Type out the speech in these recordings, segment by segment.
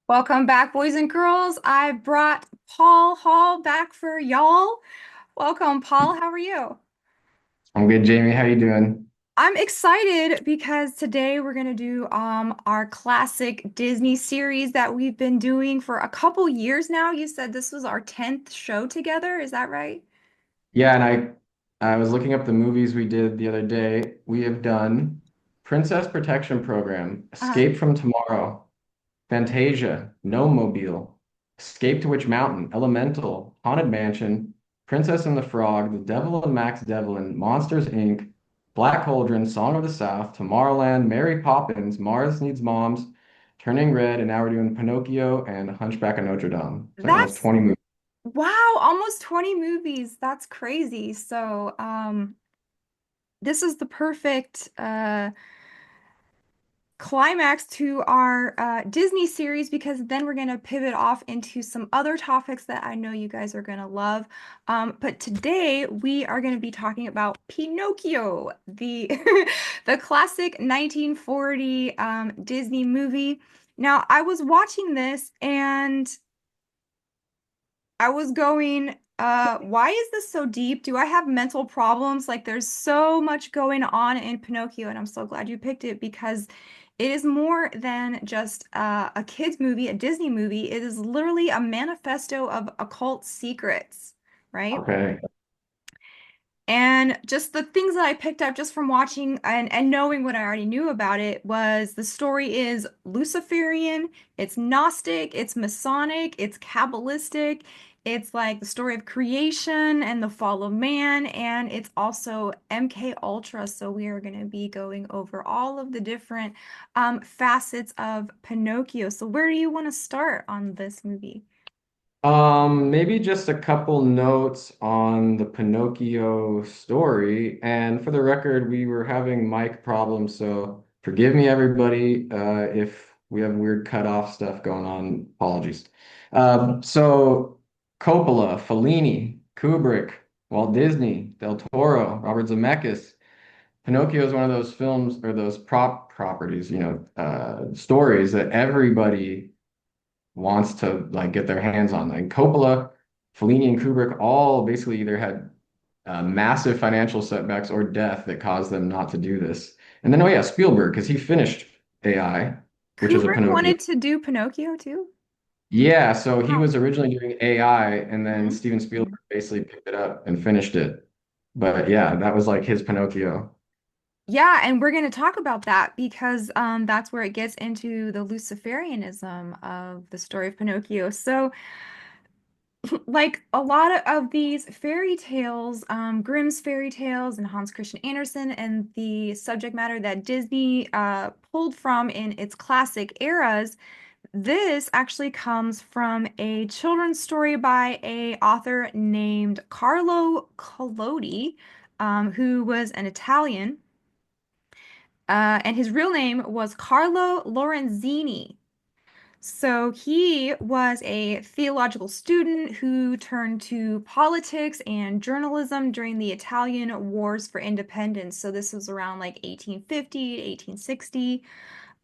Welcome back, boys and girls. I brought Paul Hall back for y'all. Welcome, Paul. How are you? I'm good, Jamie. How you doing? I'm excited because today we're gonna do our classic Disney series that we've been doing for a couple years now. You said this was our 10th show together, is that right? Yeah, and I was looking up the movies we did the other day. We have done Princess Protection Program, Uh, Escape from Tomorrow, Fantasia, No Mobile, Escape to Witch Mountain, Elemental, Haunted Mansion, Princess and the Frog, The Devil and Max Devlin, Monsters Inc., Black Cauldron, Song of the South, Tomorrowland, Mary Poppins, Mars Needs Moms, Turning Red, and now we're doing Pinocchio and Hunchback of Notre Dame. It's like almost that's 20 movies. wow, almost 20 movies. That's crazy. So, this is the perfect climax to our Disney series because then we're going to pivot off into some other topics that I know you guys are going to love. But today we are going to be talking about Pinocchio, the the classic 1940 Disney movie. Now, I was watching this and I was going, why is this so deep? Do I have mental problems? Like, there's so much going on in Pinocchio, and I'm so glad you picked it because it is more than just a kid's movie, a Disney movie. It is literally a manifesto of occult secrets, right? Okay. And just the things that I picked up just from watching and knowing what I already knew about it was the story is Luciferian, it's Gnostic, it's Masonic, it's Kabbalistic, it's like the story of creation and the fall of man, and it's also MK Ultra. So we are going to be going over all of the different facets of Pinocchio. So where do you want to start on this movie? Maybe just a couple notes on the Pinocchio story. And for the record, we were having mic problems, so forgive me, everybody, if we have weird cutoff stuff going on. Apologies. So Coppola, Fellini, Kubrick, Walt Disney, Del Toro, Robert Zemeckis. Pinocchio is one of those films or those properties, stories that everybody wants to like get their hands on. Like Coppola, Fellini, and Kubrick all basically either had massive financial setbacks or death that caused them not to do this. And then, oh yeah, Spielberg, because he finished AI, which is a Kubrick Pinocchio. wanted to do Pinocchio too? Yeah, so he Wow. was originally doing AI, and then Mhm. Steven Spielberg basically picked it up and finished it. But yeah, that was like his Pinocchio. Yeah, and we're going to talk about that because that's where it gets into the Luciferianism of the story of Pinocchio. So, like a lot of these fairy tales, Grimm's fairy tales and Hans Christian Andersen, and the subject matter that Disney pulled from in its classic eras, this actually comes from a children's story by a author named Carlo Collodi, who was an Italian. And his real name was Carlo Lorenzini. So he was a theological student who turned to politics and journalism during the Italian Wars for Independence. So this was around like 1850 to 1860.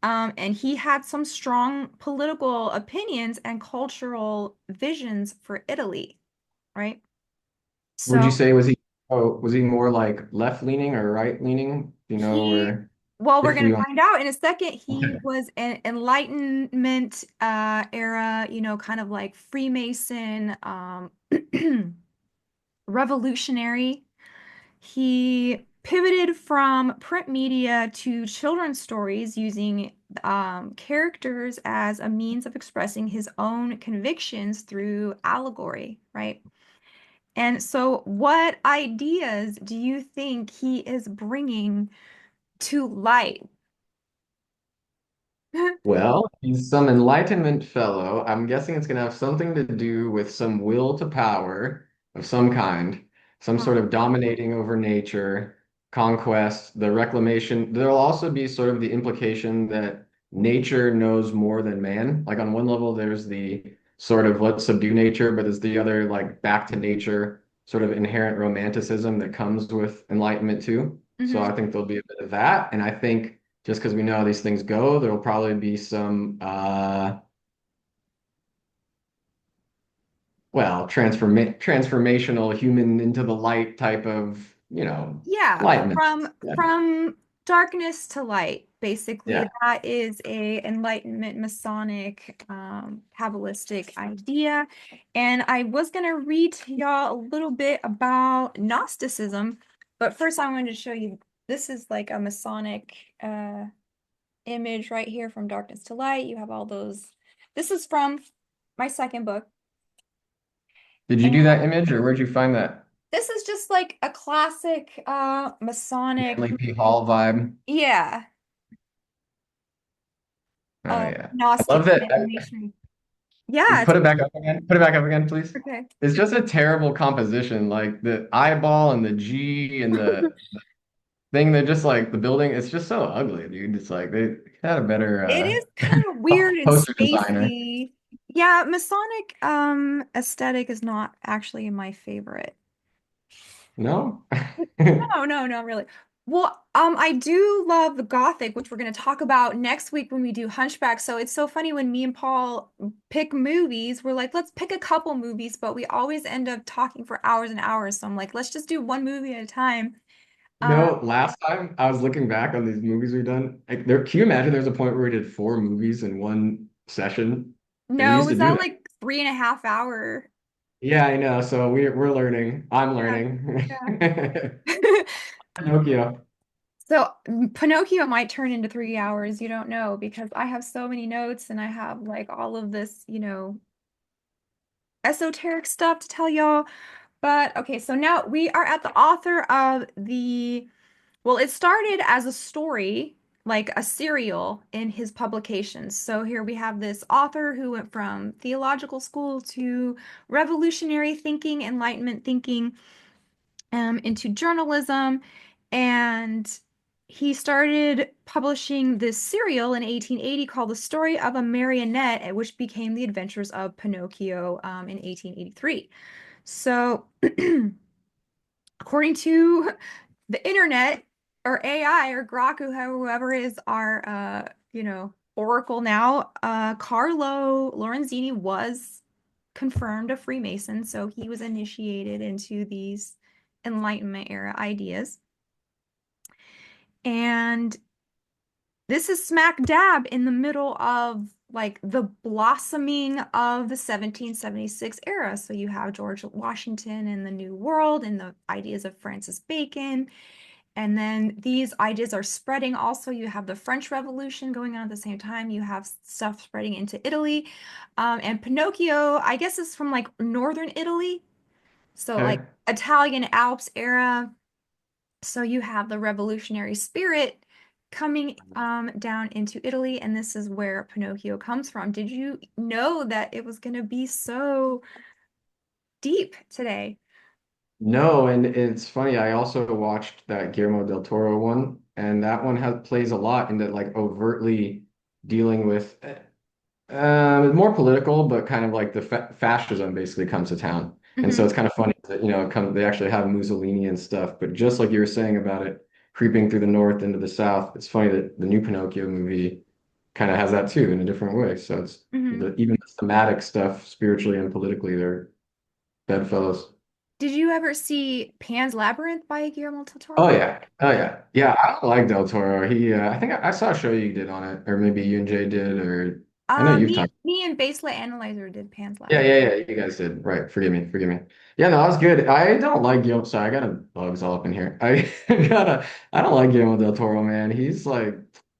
And he had some strong political opinions and cultural visions for Italy, right? Would you So say was he more like left leaning or right leaning? You know, he, or well, we're if going we to want. find out in a second. He Okay. was an Enlightenment era, kind of like Freemason, revolutionary. He pivoted from print media to children's stories using characters as a means of expressing his own convictions through allegory, right? And so, what ideas do you think he is bringing to light? Well, he's some Enlightenment fellow. I'm guessing it's going to have something to do with some will to power of some kind, some sort Huh. of dominating over nature, conquest, the reclamation. There'll also be sort of the implication that nature knows more than man. Like on one level, there's the sort of let's subdue nature, but there's the other like back to nature sort of inherent romanticism that comes with Enlightenment too. So Hmm. I think there'll be a bit of that. And I think just because we know how these things go, there will probably be some well, transformational human into the light type of, Yeah, enlightenment. Yeah. from darkness to light, basically. Yeah. That is a Enlightenment Masonic Kabbalistic idea. And I was gonna read to y'all a little bit about Gnosticism, but first I wanted to show you this is like a Masonic image right here from darkness to light. You have all those. This is from my second book. Did you And do that image or where'd you find that? this is just like a classic Masonic, Manly P. Hall vibe. yeah. Oh yeah. I Gnostic love that. animation. Yeah, it's Put it back up again. Put it back up again, please. okay. It's just a terrible composition. Like the eyeball and the G and the thing, they're just like the building. It's just so ugly, dude. It's like they had a better It is kind of weird and poster designer. spacey. Yeah, Masonic aesthetic is not actually my favorite. No? No, no, no, really. Well, I do love the Gothic, which we're going to talk about next week when we do Hunchback. So it's so funny when me and Paul pick movies, we're like, let's pick a couple movies, but we always end up talking for hours and hours. So I'm like, let's just do one movie at a time. Uh, Last time I was looking back on these movies we've done, like can you imagine there's a point where we did four movies in one session? And we no, used to was do that that. like 3.5 hour? Yeah, I know. So we're learning. I'm Yeah, learning. yeah. Pinocchio. So Pinocchio might turn into 3 hours. You don't know because I have so many notes and I have like all of this, esoteric stuff to tell y'all. But okay, so now we are at the author of well, it started as a story, like a serial in his publications. So here we have this author who went from theological school to revolutionary thinking, Enlightenment thinking, into journalism, and he started publishing this serial in 1880 called The Story of a Marionette, which became The Adventures of Pinocchio in 1883. So, according to the internet or AI or Grok or whoever is our, oracle now, Carlo Lorenzini was confirmed a Freemason, so he was initiated into these Enlightenment era ideas. And this is smack dab in the middle of like the blossoming of the 1776 era. So you have George Washington and the New World and the ideas of Francis Bacon. And then these ideas are spreading. Also, you have the French Revolution going on at the same time. You have stuff spreading into Italy. And Pinocchio, I guess, is from like northern Italy. So, like Okay. Italian Alps era. So you have the revolutionary spirit coming down into Italy, and this is where Pinocchio comes from. Did you know that it was going to be so deep today? No, and it's funny. I also watched that Guillermo del Toro one, and that one has plays a lot into like overtly dealing with more political, but kind of like the fascism basically comes to town. And so Hmm. it's kind of funny that, they actually have Mussolini and stuff, but just like you were saying about it creeping through the north into the south, it's funny that the new Pinocchio movie kind of has that too in a different way. So it's Hmm. even the thematic stuff spiritually and politically, they're bedfellows. Did you ever see Pan's Labyrinth by Guillermo del Oh Toro? yeah. Oh yeah. Yeah, I don't like Del Toro. I think I saw a show you did on it, or maybe you and Jay did, or I know you've talked. Me and Baselit Analyzer did Pan's Yeah, Labyrinth. yeah, yeah. You guys did. Right. Forgive me. Forgive me. Yeah, no, that was good. I don't like Guillermo. Sorry, I got a bugs all up in here. I don't like Guillermo del Toro, man. He's like,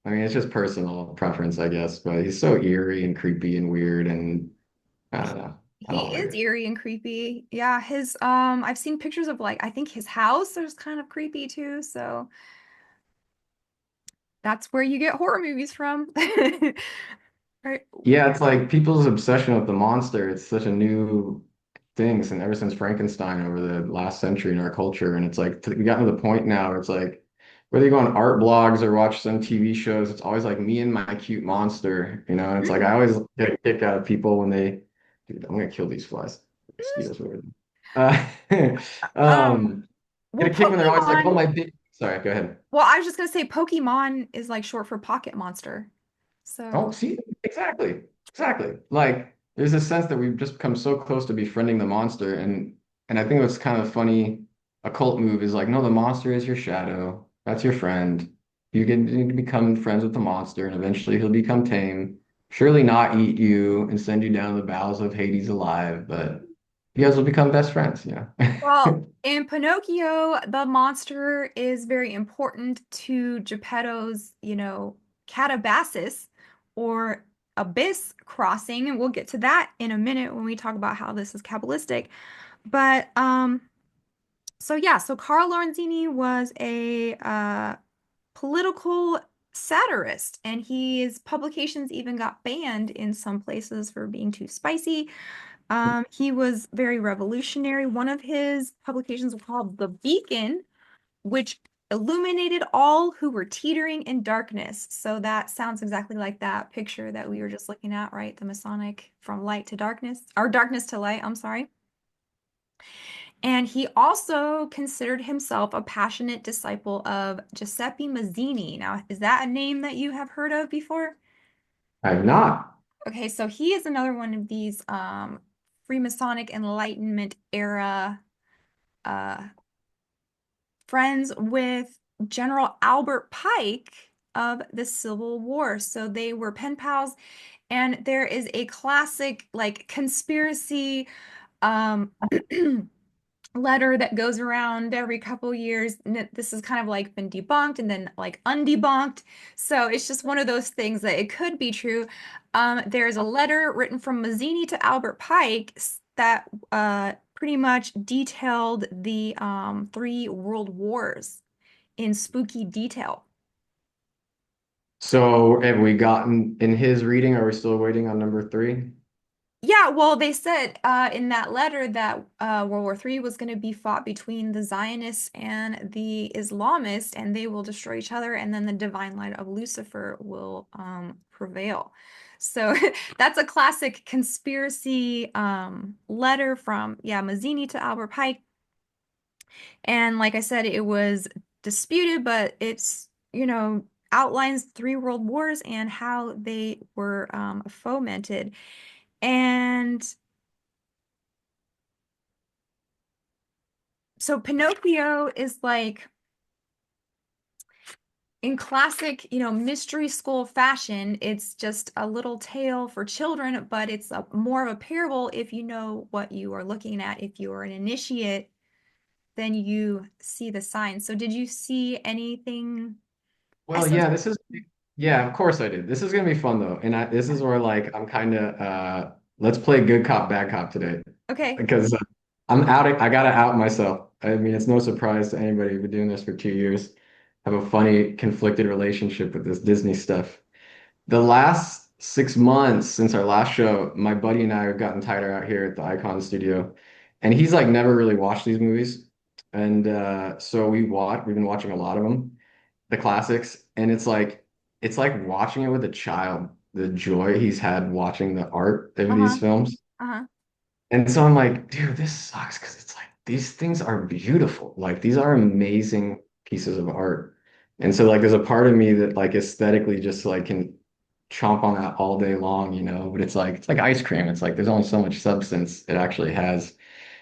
I mean, it's just personal preference, I guess, but he's so eerie and creepy and weird, and I don't know. I don't He like is it. eerie and creepy. Yeah, his I've seen pictures of like I think his house is kind of creepy too, so that's where you get horror movies from. Right. Yeah, it's like people's obsession with the monster. It's such a new thing, and ever since Frankenstein over the last century in our culture, and it's like we gotten to the point now where it's like whether you go on art blogs or watch some TV shows, it's always like me and my cute monster, And it's like I Mm. always get a kick out of people when dude, I'm gonna kill these flies. Mosquitoes over them. Um, Get well, a kick when they're always like, oh Pokemon, my big. Sorry, go ahead. well, I was just gonna say Pokemon is like short for pocket monster. So, Oh, see, exactly, exactly. Like. there's a sense that we've just become so close to befriending the monster, and I think what's kind of funny, a cult move is like, no, the monster is your shadow. That's your friend. You can become friends with the monster, and eventually he'll become tame. Surely not eat you and send you down the bowels of Hades alive, but you guys will become best friends, you Well, know. in Pinocchio, the monster is very important to Geppetto's, catabasis or abyss crossing, and we'll get to that in a minute when we talk about how this is Kabbalistic. But so yeah, so Carl Lorenzini was a political satirist, and his publications even got banned in some places for being too spicy. He was very revolutionary. One of his publications was called The Beacon, which illuminated all who were teetering in darkness. So that sounds exactly like that picture that we were just looking at, right? The Masonic from light to darkness, or darkness to light, I'm sorry. And he also considered himself a passionate disciple of Giuseppe Mazzini. Now, is that a name that you have heard of before? I'm not. Okay, so he is another one of these Freemasonic Enlightenment era uh, friends with General Albert Pike of the Civil War. So they were pen pals, and there is a classic like conspiracy um letter that goes around every couple years. And this has kind of like been debunked and then like undebunked. So it's just one of those things that it could be true. There's a letter written from Mazzini to Albert Pike that pretty much detailed the three world wars in spooky detail. So have we gotten in his reading? Are we still waiting on number three? Yeah, well, they said in that letter that World War III was going to be fought between the Zionists and the Islamists, and they will destroy each other, and then the divine light of Lucifer will prevail. So that's a classic conspiracy letter from, yeah, Mazzini to Albert Pike. And like I said, it was disputed, but outlines three world wars and how they were fomented. And so Pinocchio is like in classic, mystery school fashion, it's just a little tale for children, but it's more of a parable if you know what you are looking at. If you are an initiate, then you see the signs. So did you see anything Well, associated? yeah, yeah, of course I did. This is gonna be fun though. And this is where like I'm kind of let's play good cop, bad cop today Okay. because I gotta out myself. I mean, it's no surprise to anybody who's been doing this for 2 years. I have a funny conflicted relationship with this Disney stuff. The last 6 months since our last show, my buddy and I have gotten tighter out here at the Icon Studio, and he's like never really watched these movies. And so we've been watching a lot of them, the classics, and it's like watching it with a child, the joy he's had watching the art of these Uh-huh. films. Uh-huh. And so I'm like, dude, this sucks because it's like these things are beautiful. Like these are amazing pieces of art. And so like there's a part of me that like aesthetically just like can chomp on that all day long, you know, but it's like ice cream. It's like there's only so much substance it actually has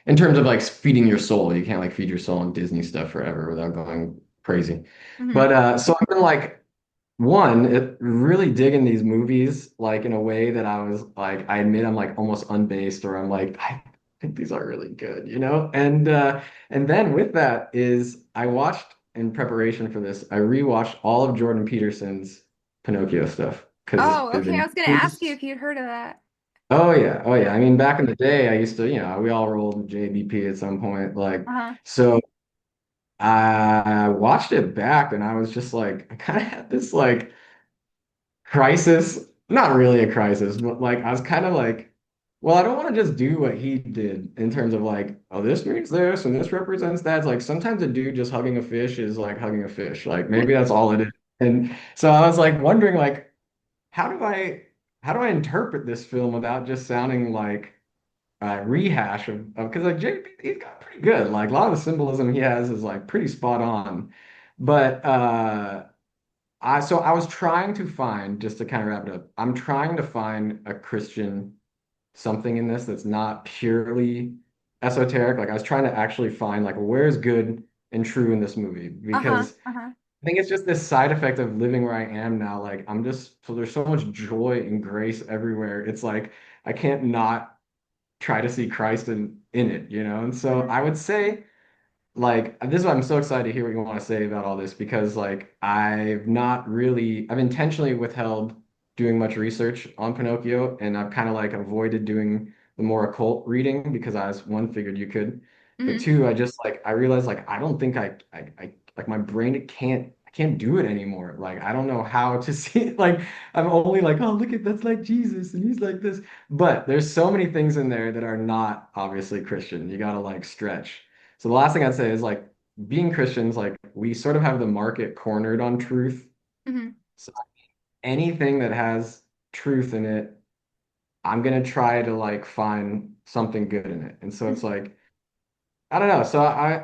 in terms of like feeding your soul. You can't like feed your soul on Disney stuff forever without going crazy. Hmm. But so I've been like really digging these movies like in a way that I was like I admit I'm like almost unbased or I'm like I think these are really good, you know? And then with that is I watched in preparation for this, I rewatched all of Jordan Peterson's Pinocchio stuff because Oh, they've okay. I been was gonna ask you if you'd heard of that. oh yeah, oh yeah. Yeah. I mean back in the day I used to, you know, we all rolled JBP at some point like Uh-huh. so I watched it back and I was just like I kind of had this like crisis, not really a crisis, but like I was kind of like, well, I don't want to just do what he did in terms of like, oh, this means this and this represents that. It's like sometimes a dude just hugging a fish is like hugging a fish. Like maybe that's all it is. And so I was like wondering like, how do I how do I interpret this film without just sounding like a rehash of because like JP, he's got pretty good. Like a lot of the symbolism he has is like pretty spot on. But so I was trying to find, just to kind of wrap it up, I'm trying to find a Christian something in this that's not purely esoteric. Like I was trying to actually find like where's good and true in this movie Uh-huh. because Uh-huh. I think it's just this side effect of living where I am now. Like I'm just so there's so much joy and grace everywhere. It's like I can't not try to see Christ in it, you know? And so Mhm. I would say like this is why I'm so excited to hear what you want to say about all this because like I've intentionally withheld doing much research on Pinocchio and I've kind of like avoided doing the more occult reading because I was one figured you could, but Mhm. two I just like I realized like I don't think I like my brain I can't do it anymore. Like I don't know how to see it. Like I'm only like, oh look at that's like Jesus and he's like this. But there's so many things in there that are not obviously Christian. You gotta like stretch. So the last thing I'd say is like being Christians, like we sort of have the market cornered on truth. Mhm. So anything that has truth in it, I'm gonna try to like find something good in it. And so it's Mhm. like, I don't know. So I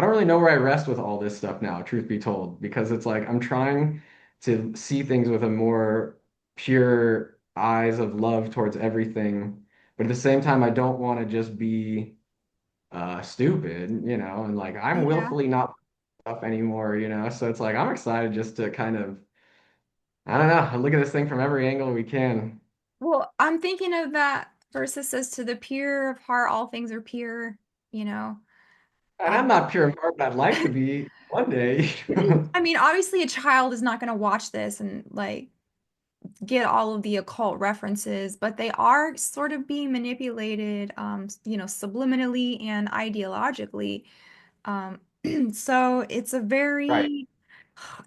don't really know where I rest with all this stuff now, truth be told, because it's like I'm trying to see things with a more pure eyes of love towards everything. But at the same time, I don't want to just be stupid, you know, and like I'm Yeah. willfully not up anymore, you know. So it's like I'm excited just to kind of I don't know, look at this thing from every angle we can. Well, I'm thinking of that verse that says, to the pure of heart, all things are pure, you know. And I'm Um, not pure in heart, but I'd like to be one day. I mean, obviously, a child is not going to watch this and like get all of the occult references, but they are sort of being manipulated, subliminally and ideologically. Um, so Right.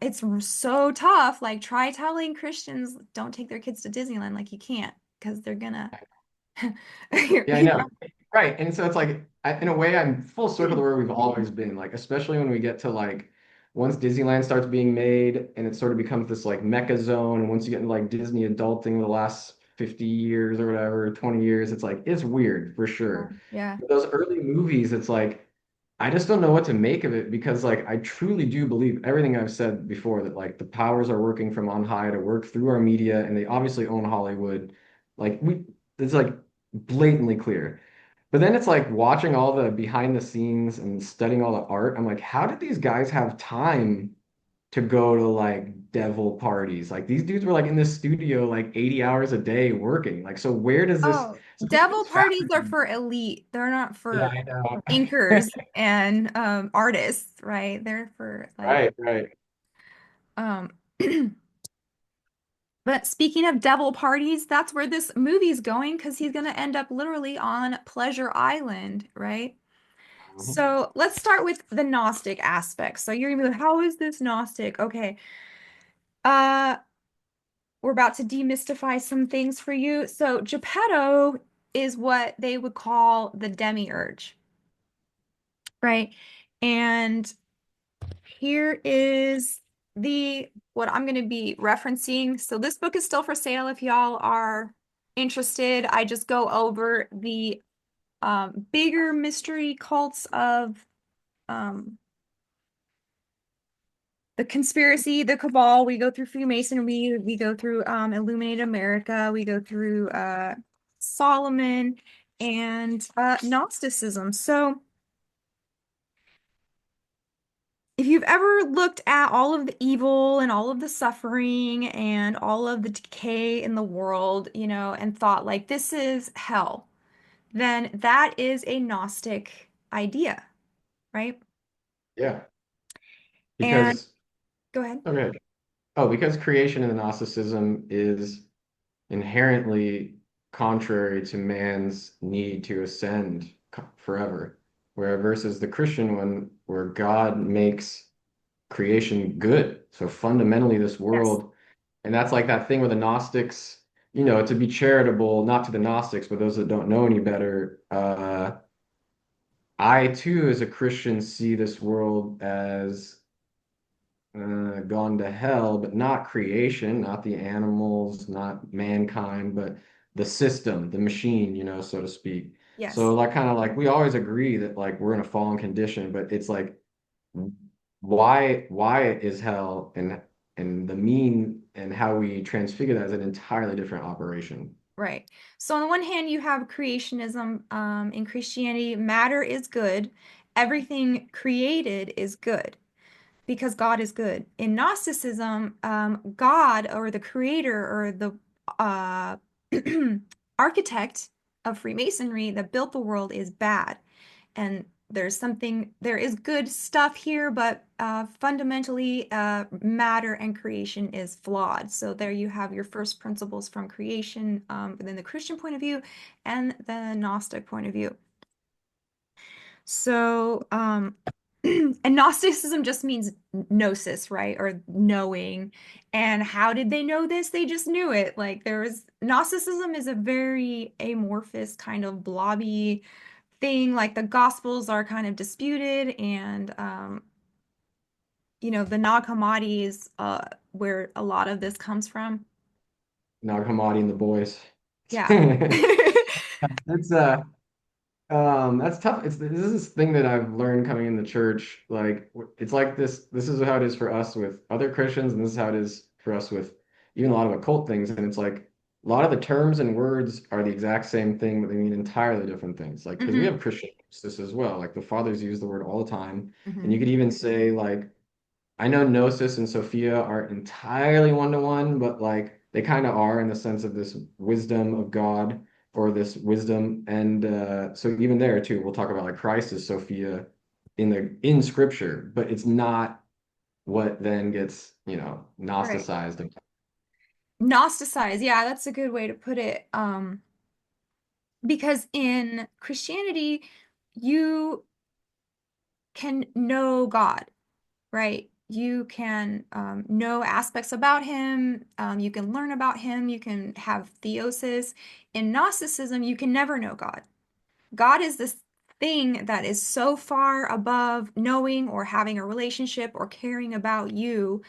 it's so tough. Like, try telling Christians don't take their kids to Disneyland. Like, you can't because they're gonna, Yeah, I know. Right. And so it's like, in a way, I'm full circle to where we've always been. Like, especially when we get to like, once Disneyland starts being made and it sort of becomes this like mecca zone. And once you get into like Disney adulting the last 50 years or whatever, 20 years, it's like, it's weird for sure. Yeah. But those early movies, it's like, I just don't know what to make of it because like, I truly do believe everything I've said before that like the powers are working from on high to work through our media and they obviously own Hollywood. Like, it's like, blatantly clear. But then it's like watching all the behind the scenes and studying all the art. I'm like, how did these guys have time to go to like devil parties? Like these dudes were like in the studio like 80 hours a day working. Like, so where does this, Oh, so this devil is parties are fascinating. for elite. They're not Yeah, for I know. inkers and artists, right? They're for like Right, right. um but speaking of devil parties, that's where this movie's going because he's going to end up literally on Pleasure Island, right? Mhm. So let's start with the Gnostic aspect. So you're gonna be like, how is this Gnostic? Okay. Uh, we're about to demystify some things for you. So Geppetto is what they would call the demiurge, right? And here is the what I'm going to be referencing. So this book is still for sale if y'all are interested. I just go over the bigger mystery cults of um, the conspiracy, the cabal. We go through Freemason. We go through Illuminated America. We go through Solomon and Gnosticism. So if you've ever looked at all of the evil and all of the suffering and all of the decay in the world, and thought like this is hell, then that is a Gnostic idea, right? Yeah. And Because, go ahead. okay. Oh, because creation in Gnosticism is inherently contrary to man's need to ascend forever, where versus the Christian one, where God makes creation good. So fundamentally, this Yes. world, and that's like that thing with the Gnostics, you know, to be charitable, not to the Gnostics, but those that don't know any better. I too, as a Christian, see this world as gone to hell, but not creation, not the animals, not mankind, but the system, the machine, you know, so to speak. Yes. So like kind of like we always agree that like we're in a fallen condition, but it's like why is hell and the mean and how we transfigure that is an entirely different operation. Right. So on the one hand, you have creationism. In Christianity, matter is good. Everything created is good because God is good. In Gnosticism, God or the creator or the uh, architect of Freemasonry that built the world is bad. And there is good stuff here, but fundamentally, matter and creation is flawed. So there you have your first principles from creation, within the Christian point of view and the Gnostic point of view. So, and Gnosticism just means gnosis, right? Or knowing. And how did they know this? They just knew it. Like Gnosticism is a very amorphous kind of blobby thing. Like the Gospels are kind of disputed, and the Nag Hammadi is where a lot of this comes from. Nag Hammadi and the boys. Yeah. It's that's tough. This is this thing that I've learned coming in the church. Like it's like this. This is how it is for us with other Christians, and this is how it is for us with even a lot of occult things. And it's like a lot of the terms and words are the exact same thing, but they mean entirely different things. Like because we hmm have Christian this as well. Like the fathers use the word all the time, and hmm you could even say like I know Gnosis and Sophia aren't entirely one-to-one, but like they kind of are in the sense of this wisdom of God or this wisdom. And so even there too, we'll talk about like Christ is Sophia in scripture, but it's not what then gets, Right. Gnosticized. Gnosticize. Yeah, that's a good way to put it. Because in Christianity, you can know God, right? You can know aspects about him. You can learn about him. You can have theosis. In Gnosticism, you can never know God. God is this thing that is so far above knowing or having a relationship or caring about you.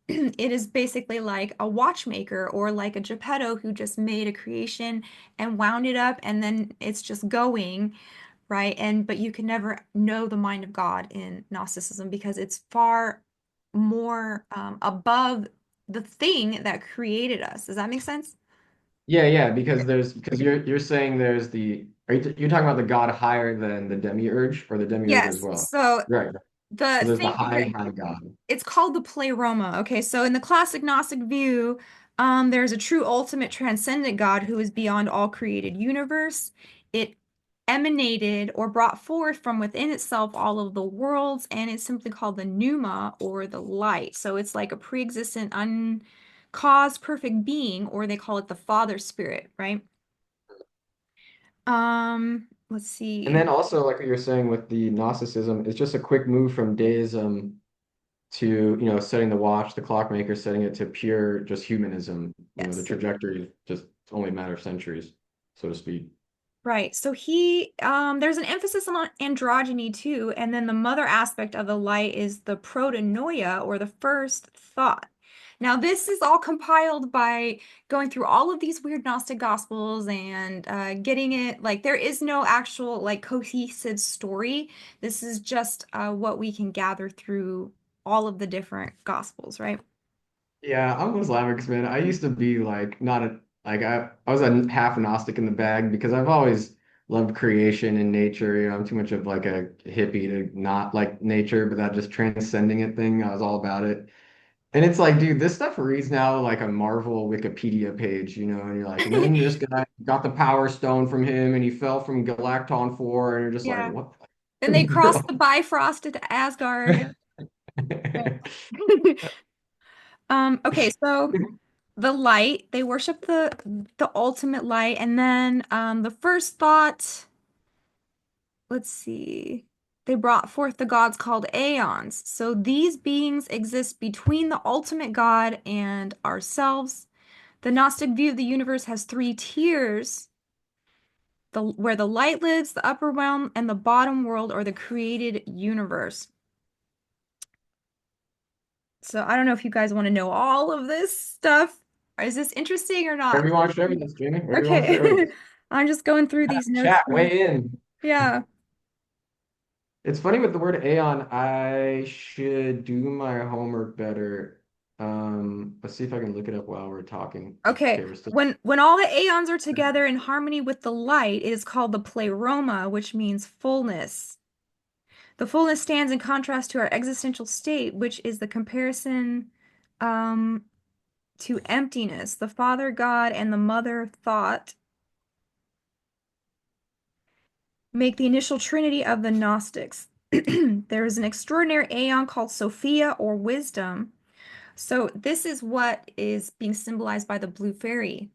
It is basically like a watchmaker or like a Geppetto who just made a creation and wound it up and then it's just going, right? But you can never know the mind of God in Gnosticism because it's far more above the thing that created us. Does that make sense? Yeah, yeah, because you're saying there's you're talking about the God higher than the demiurge or the demiurge as Yes. well. So Right. the So there's the thing, high, okay, high God. it's called the pleroma. Okay, so in the classic Gnostic view, there's a true ultimate transcendent God who is beyond all created universe. It emanated or brought forth from within itself all of the worlds, and it's simply called the pneuma or the light. So it's like a pre-existent, uncaused, perfect being, or they call it the Father Spirit, right? Let's And see. then also, like what you're saying with the Gnosticism, it's just a quick move from deism to, setting the watch, the clockmaker, setting it to pure just humanism. The Yes. trajectory is just only a matter of centuries, so to speak. Right. So there's an emphasis on androgyny too, and then the mother aspect of the light is the protonoia or the first thought. Now, this is all compiled by going through all of these weird Gnostic gospels and getting it like there is no actual like cohesive story. This is just what we can gather through all of the different gospels, right? Yeah, I'm Islamic, man. I used to be like not a like I was a half Gnostic in the bag because I've always loved creation and nature. I'm too much of like a hippie to not like nature, but that just transcending it thing, I was all about it. And it's like, dude, this stuff reads now like a Marvel Wikipedia page, and you're like, and then this guy got the Power Stone from him and he fell from Galacton 4, and you're just like, Yeah. what Then the they crossed bro? the Bifrost to Asgard. Right. Okay, so the light, they worship the ultimate light, and then the first thought, let's see, they brought forth the gods called aeons. So these beings exist between the ultimate God and ourselves. The Gnostic view of the universe has three tiers, where the light lives, the upper realm, and the bottom world, or the created universe. So I don't know if you guys want to know all of this stuff. Is this interesting or not? Whatever you want to share with us, Jamie. Whatever you want to Okay. share with us. I'm just going through these notes Chat, here. weigh in. Yeah. It's funny with the word Aeon, I should do my homework better. Let's see if I can look it up while we're talking. Okay, Okay, we're still. when all the aeons are together in harmony with the light, it is called the pleroma, which means fullness. The fullness stands in contrast to our existential state, which is the comparison um, to emptiness. The Father God and the Mother Thought make the initial trinity of the Gnostics. There is an extraordinary aeon called Sophia or wisdom. So this is what is being symbolized by the blue fairy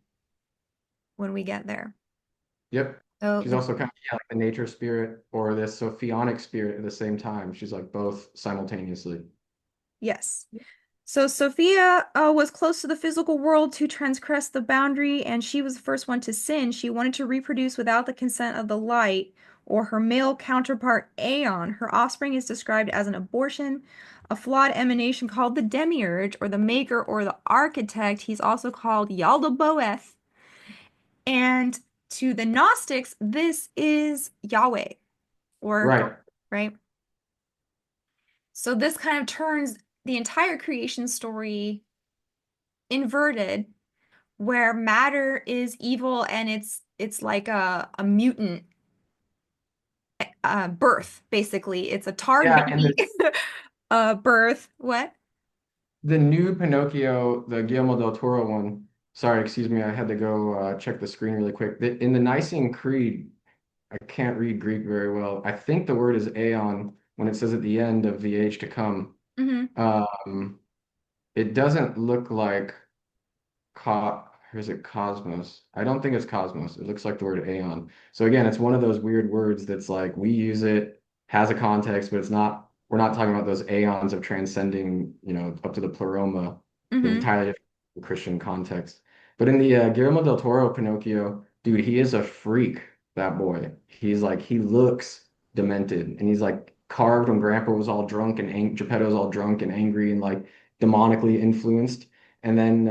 when we get there. Yep. So She's the also kind of like the nature spirit or this Sophionic spirit at the same time. She's like both simultaneously. yes. So Sophia was close to the physical world to transgress the boundary, and she was the first one to sin. She wanted to reproduce without the consent of the light or her male counterpart Aeon. Her offspring is described as an abortion, a flawed emanation called the demiurge or the maker or the architect. He's also called Yaldabaoth. And to the Gnostics, this is Yahweh or God, Right. right? So this kind of turns the entire creation story inverted where matter is evil and it's like a mutant birth basically. It's a tarred Yeah, and baby birth. What? the new Pinocchio, the Guillermo del Toro one. Sorry, excuse me, I had to go check the screen really quick. In the Nicene Creed, I can't read Greek very well. I think the word is aeon when it says at the end of the age to come. Hmm. Um, it doesn't look like or is it cosmos? I don't think it's cosmos. It looks like the word aeon. So again, it's one of those weird words that's like we use it, has a context, but it's not, we're not talking about those aeons of transcending, up to the pleroma, the Hmm. entirely different Christian context. But in the Guillermo del Toro Pinocchio, dude, he is a freak, that boy. He's like, he looks demented and he's like carved when Grandpa was all drunk and Geppetto's all drunk and angry and like demonically influenced. And then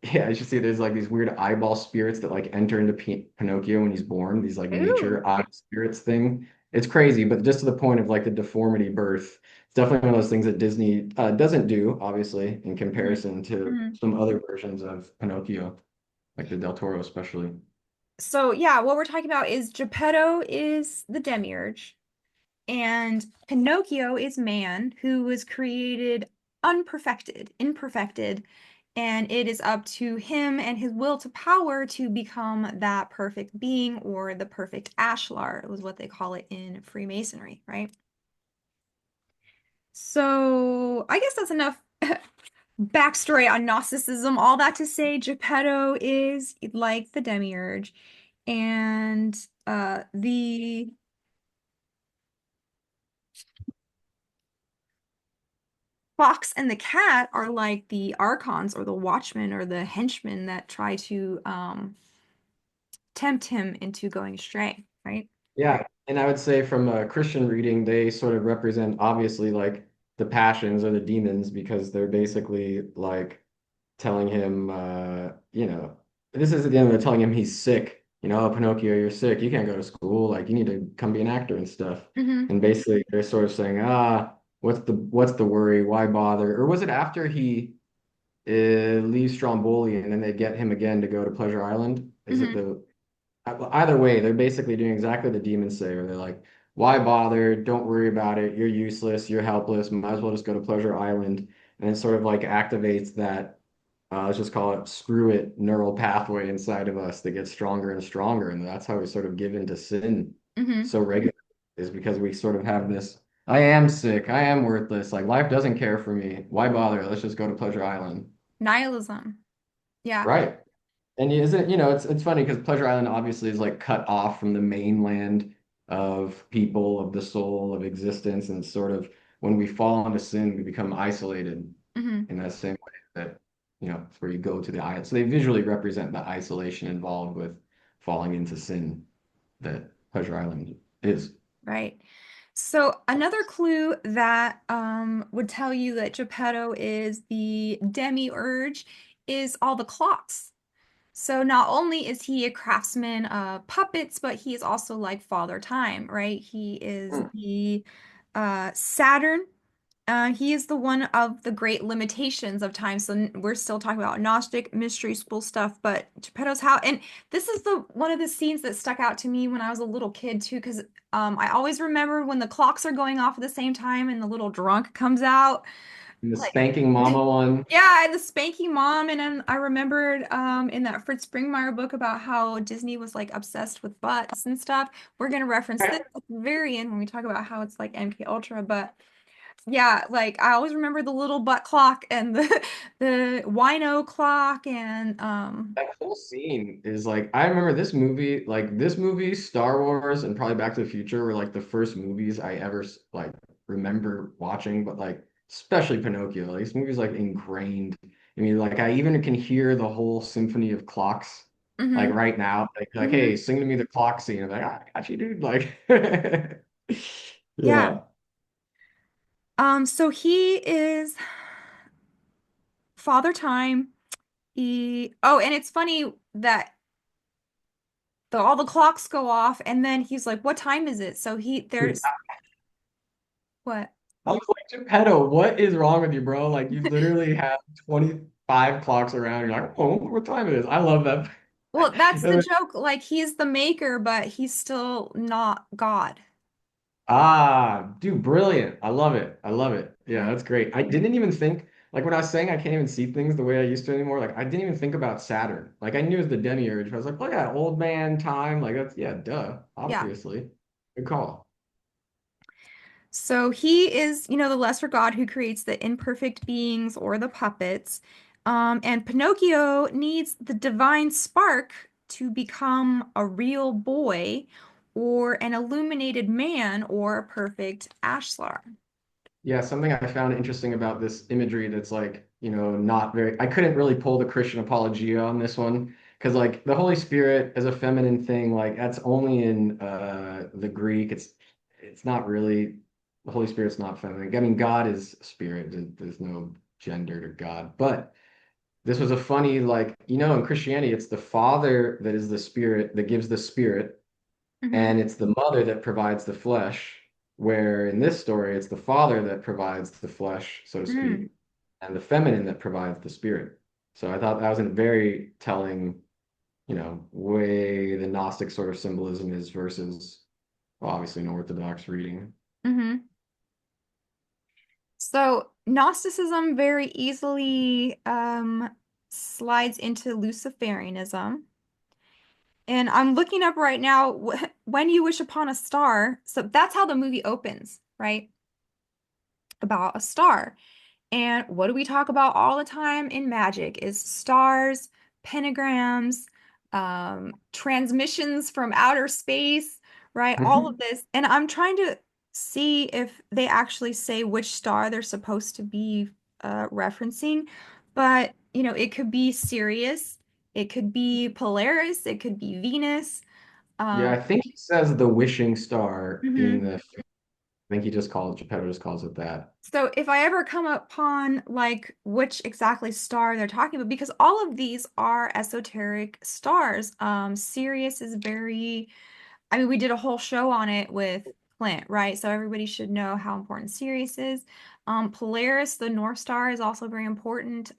yeah, I should see there's like these weird eyeball spirits that like enter into Pinocchio when he's born, these like Ooh. nature eye spirits thing. It's crazy, but just to the point of like the deformity birth, it's definitely one of those things that Disney doesn't do, obviously, in Hmm. comparison to Hmm. some other versions of Pinocchio, like the Del Toro especially. So yeah, what we're talking about is Geppetto is the demiurge. And Pinocchio is man who was created unperfected, imperfected, and it is up to him and his will to power to become that perfect being or the perfect ashlar, was what they call it in Freemasonry, right? So I guess that's enough backstory on Gnosticism. All that to say, Geppetto is like the demiurge, and the fox and the cat are like the archons or the watchmen or the henchmen that try to tempt him into going astray, right? Yeah, and I would say from a Christian reading, they sort of represent obviously like the passions or the demons because they're basically like telling him, this is at the end of it, telling him he's sick. Oh, Pinocchio, you're sick. You can't go to school. Like, you need to come be an actor and stuff. Hmm. And basically, they're sort of saying, what's the worry? Why bother? Or was it after he leaves Stromboli and then they get him again to go to Pleasure Island? Is it Hmm. the either way? They're basically doing exactly the demons say, where they're like, why bother? Don't worry about it. You're useless. You're helpless. Might as well just go to Pleasure Island. And it sort of like activates that let's just call it screw it neural pathway inside of us that gets stronger and stronger. And that's how we sort of give into sin Hmm. so regularly, is because we sort of have this, I am sick, I am worthless, like life doesn't care for me. Why bother? Let's just go to Pleasure Island. Nihilism. Yeah. Right. And isn't, it's funny because Pleasure Island obviously is like cut off from the mainland of people, of the soul, of existence. And it's sort of when we fall into sin, we become isolated Hmm. in that same way that, it's where you go to the island. So they visually represent the isolation involved with falling into sin that Pleasure Island is. Right. So another clue that would tell you that Geppetto is the demiurge is all the clocks. So not only is he a craftsman of puppets, but he is also like Father Time, right? He is Hmm. the Saturn He is the one of the great limitations of time. So we're still talking about Gnostic mystery school stuff, but Geppetto's how, and this is the one of the scenes that stuck out to me when I was a little kid too, because I always remember when the clocks are going off at the same time and the little drunk comes out. And the Like, spanking mama one. yeah, and the spanking mom, and then I remembered in that Fritz Springmeier book about how Disney was like obsessed with butts and stuff. We're gonna reference this at the very end when we talk about how it's like MK Ultra, but. Yeah, like I always remember the little butt clock and the the wino clock and That whole scene is like, I remember this movie, Star Wars, and probably Back to the Future were like the first movies I ever like remember watching, but like especially Pinocchio, like, this movie's like ingrained. I mean, like I even can hear the whole symphony of clocks like hmm right now. Like, hmm hey, sing to me the clock scene. I'm like, "Ah, I got you, dude. Like, yeah. yeah. So he is Father Time. And it's funny that all the clocks go off and then he's like, "What time is it?" So Dude, there's what? I was like, Geppetto, what is wrong with you, bro? Like, you literally have 25 clocks around. You're like, oh, what time it is? I love that. Well, that's the joke. Like he's the maker, but he's still not God. Ah, dude, brilliant. I love it. I love it. Yeah, Yeah. that's great. I didn't even think, like when I was saying I can't even see things the way I used to anymore, like I didn't even think about Saturn. Like I knew it was the demiurge, but I was like, oh yeah, old man time. Like that's, yeah, duh, Yeah. obviously. Good call. So he is, the lesser god who creates the imperfect beings or the puppets. And Pinocchio needs the divine spark to become a real boy or an illuminated man or a perfect ashlar. Yeah, something I found interesting about this imagery that's like, not very, I couldn't really pull the Christian apologia on this one because like the Holy Spirit as a feminine thing, like that's only in the Greek. It's not really, the Holy Spirit's not feminine. I mean, God is spirit. There's no gender to God. But this was a funny, like, in Christianity, it's the Father that is the spirit that gives the spirit, hmm and it's the mother that provides the flesh, where in this story, it's the father that provides the flesh, so to Mm. speak, and the feminine that provides the spirit. So I thought that was a very telling, way the Gnostic sort of symbolism is versus, well, obviously, an Orthodox reading. hmm So Gnosticism very easily slides into Luciferianism. And I'm looking up right now when you wish upon a star. So that's how the movie opens, right? About a star. And what do we talk about all the time in magic is stars, pentagrams, transmissions from outer space, right? All of Mhm. this. And I'm trying to see if they actually say which star they're supposed to be referencing. But, it could be Sirius, it could be Polaris, it could be Venus. Yeah, Um, I think he says the wishing star in mhm. the, I think he just calls, Geppetto just calls it that. So if I ever come upon like which exactly star they're talking about, because all of these are esoteric stars. Sirius is very, I mean, we did a whole show on it with Clint, right? So everybody should know how important Sirius is. Polaris, the North Star, is also very important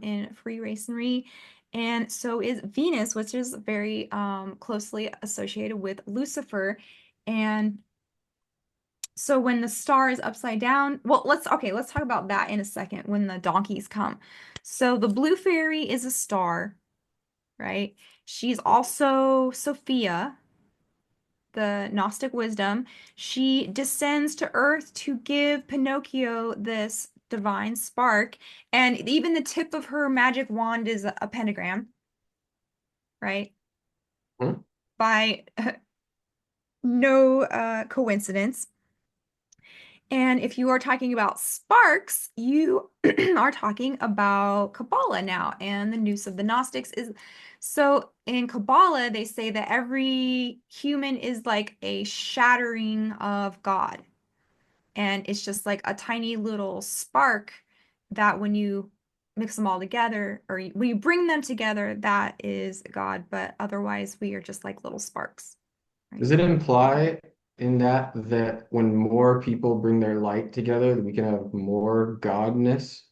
in Freemasonry. And so is Venus, which is very closely associated with Lucifer. And so when the star is upside down, well, let's talk about that in a second when the donkeys come. So the blue fairy is a star, right? She's also Sophia, the Gnostic wisdom. She descends to Earth to give Pinocchio this divine spark, and even the tip of her magic wand is a pentagram, right? Hmm? By no coincidence. And if you are talking about sparks, you are talking about Kabbalah now. And the noose of the Gnostics is so in Kabbalah, they say that every human is like a shattering of God. And it's just like a tiny little spark that when you mix them all together or when you bring them together, that is God. But otherwise, we are just like little sparks, right? Does it imply in that when more people bring their light together, we can have more godness?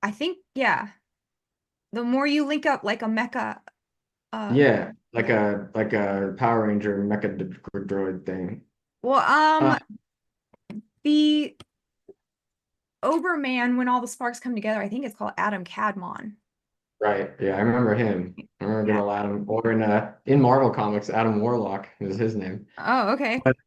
I think, yeah, the more you link up like a mecha, Yeah, like yeah. a Power Ranger mecha droid thing. Well, Uh, the Oberman, when all the sparks come together, I think it's called Adam Cadmon. right. Yeah, I remember him. I remember good Yeah. old Adam. Or in Marvel Comics, Adam Warlock is his name. Oh, okay. But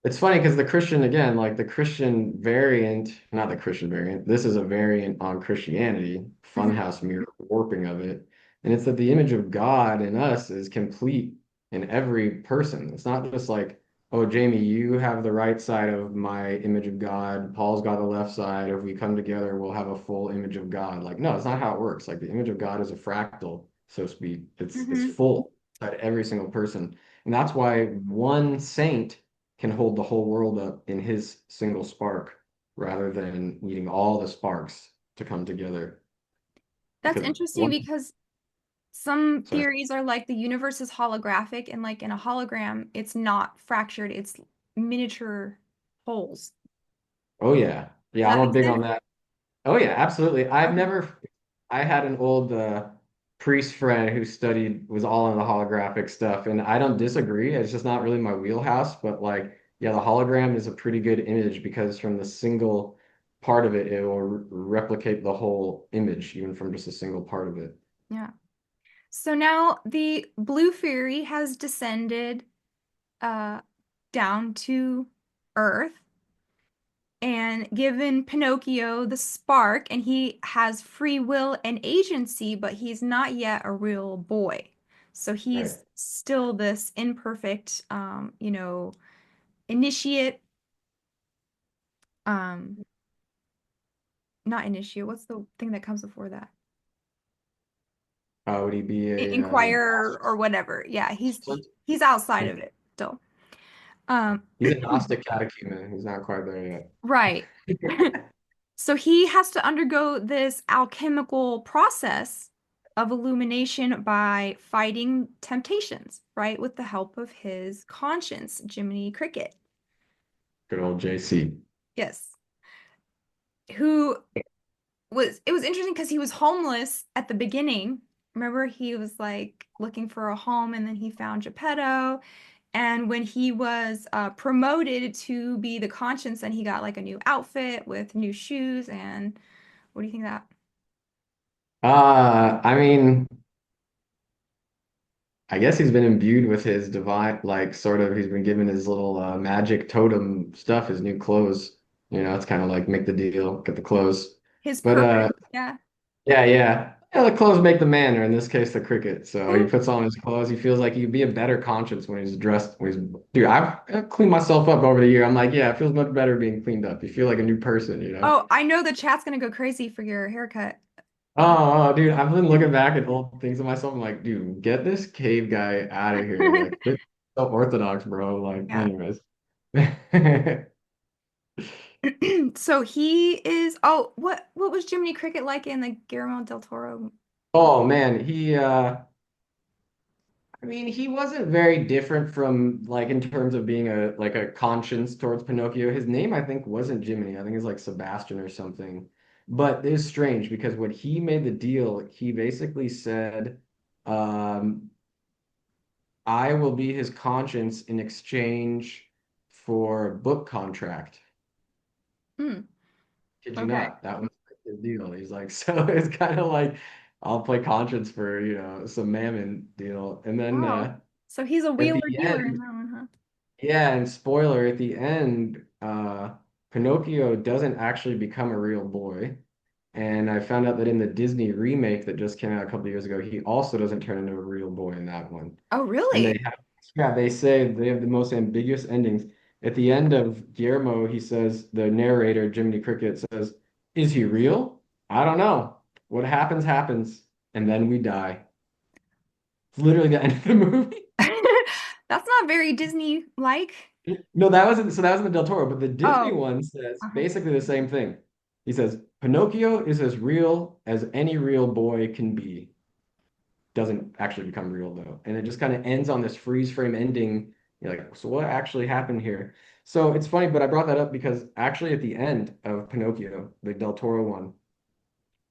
it's funny because the Christian, again, like the Christian variant, not the Christian variant, this is a variant on Christianity, Hmm. funhouse mirror warping of it. And it's that the image of God in us is complete in every person. It's not just like, oh, Jamie, you have the right side of my image of God. Paul's got the left side. If we come together, we'll have a full image of God. Like, no, it's not how it works. Like the image of God is a fractal, so to speak. It's Hmm. full inside every single person. And that's why one saint can hold the whole world up in his single spark rather than needing all the sparks to come together. That's Because interesting one, because some sorry. theories are like the universe is holographic, and like in a hologram, it's not fractured, it's miniature holes. Oh yeah. Does Yeah, I'm that a make big sense? on that. Oh yeah, absolutely. Okay. I had an old priest friend who was all in the holographic stuff, and I don't disagree. It's just not really my wheelhouse, but like, yeah, the hologram is a pretty good image because from the single part of it, it will replicate the whole image, even from just a single part of it. Yeah. So now the blue fairy has descended uh down to Earth and given Pinocchio the spark, and he has free will and agency, but he's not yet a real boy. So Right. he's still this imperfect, initiate, um, not initiate. What's the thing that comes before that? Would he be a Inquirer or whatever. Yeah, Gnostic? he's outside of it still. Um, He's a Gnostic catechumen. He's not quite there right. yet. So he has to undergo this alchemical process of illumination by fighting temptations, right? With the help of his conscience, Jiminy Cricket. Good old JC. Yes. Who it was interesting because he was homeless at the beginning. Remember, he was like looking for a home and then he found Geppetto. And when he was promoted to be the conscience, then he got like a new outfit with new shoes. And what do you think of that? I mean, I guess he's been imbued with his divine, like sort of, he's been given his little magic totem stuff, his new clothes. You know, it's kind of like make the deal, get the clothes. His But purpose. Yeah. yeah, yeah. Yeah, the clothes make the man, or in this case, the cricket. So he puts on his clothes. He feels like he'd be a better conscience when he's dressed. Dude, I've cleaned myself up over the year. I'm like, yeah, it feels much better being cleaned up. You feel like a new person, you know? Oh, I know the chat's gonna go crazy for your haircut. Dude, I've been looking back at old things of myself. I'm like, dude, get this cave guy out of here. Like, this is so orthodox, bro. Like, Yeah. anyways. So he is, oh, what was Jiminy Cricket like in the Guillermo del Toro? Oh man, I mean, he wasn't very different from like in terms of being a conscience towards Pinocchio. His name, I think, wasn't Jiminy. I think it's like Sebastian or something. But it's strange because when he made the deal, he basically said, um, I will be his conscience in exchange for a book contract. Hmm. Kid you Okay. not, that was his deal. He's like, so it's kind of like I'll play conscience for, some mammon deal. And then Wow. So he's a at wheeler the dealer in end, that one, huh? yeah, and spoiler, at the end, Pinocchio doesn't actually become a real boy. And I found out that in the Disney remake that just came out a couple years ago, he also doesn't turn into a real boy in that one. Oh, And really? yeah, they say they have the most ambiguous endings. At the end of Guillermo, he says, the narrator, Jiminy Cricket, says, is he real? I don't know. What happens, happens. And then we die. It's literally the end of the movie. That's not very Disney-like. No, that was in the Del Toro, but the Disney Oh, one says uh-huh. basically the same thing. He says, Pinocchio is as real as any real boy can be. Doesn't actually become real though. And it just kind of ends on this freeze frame ending You're like, so what actually happened here? So it's funny, but I brought that up because actually at the end of Pinocchio, the Del Toro one,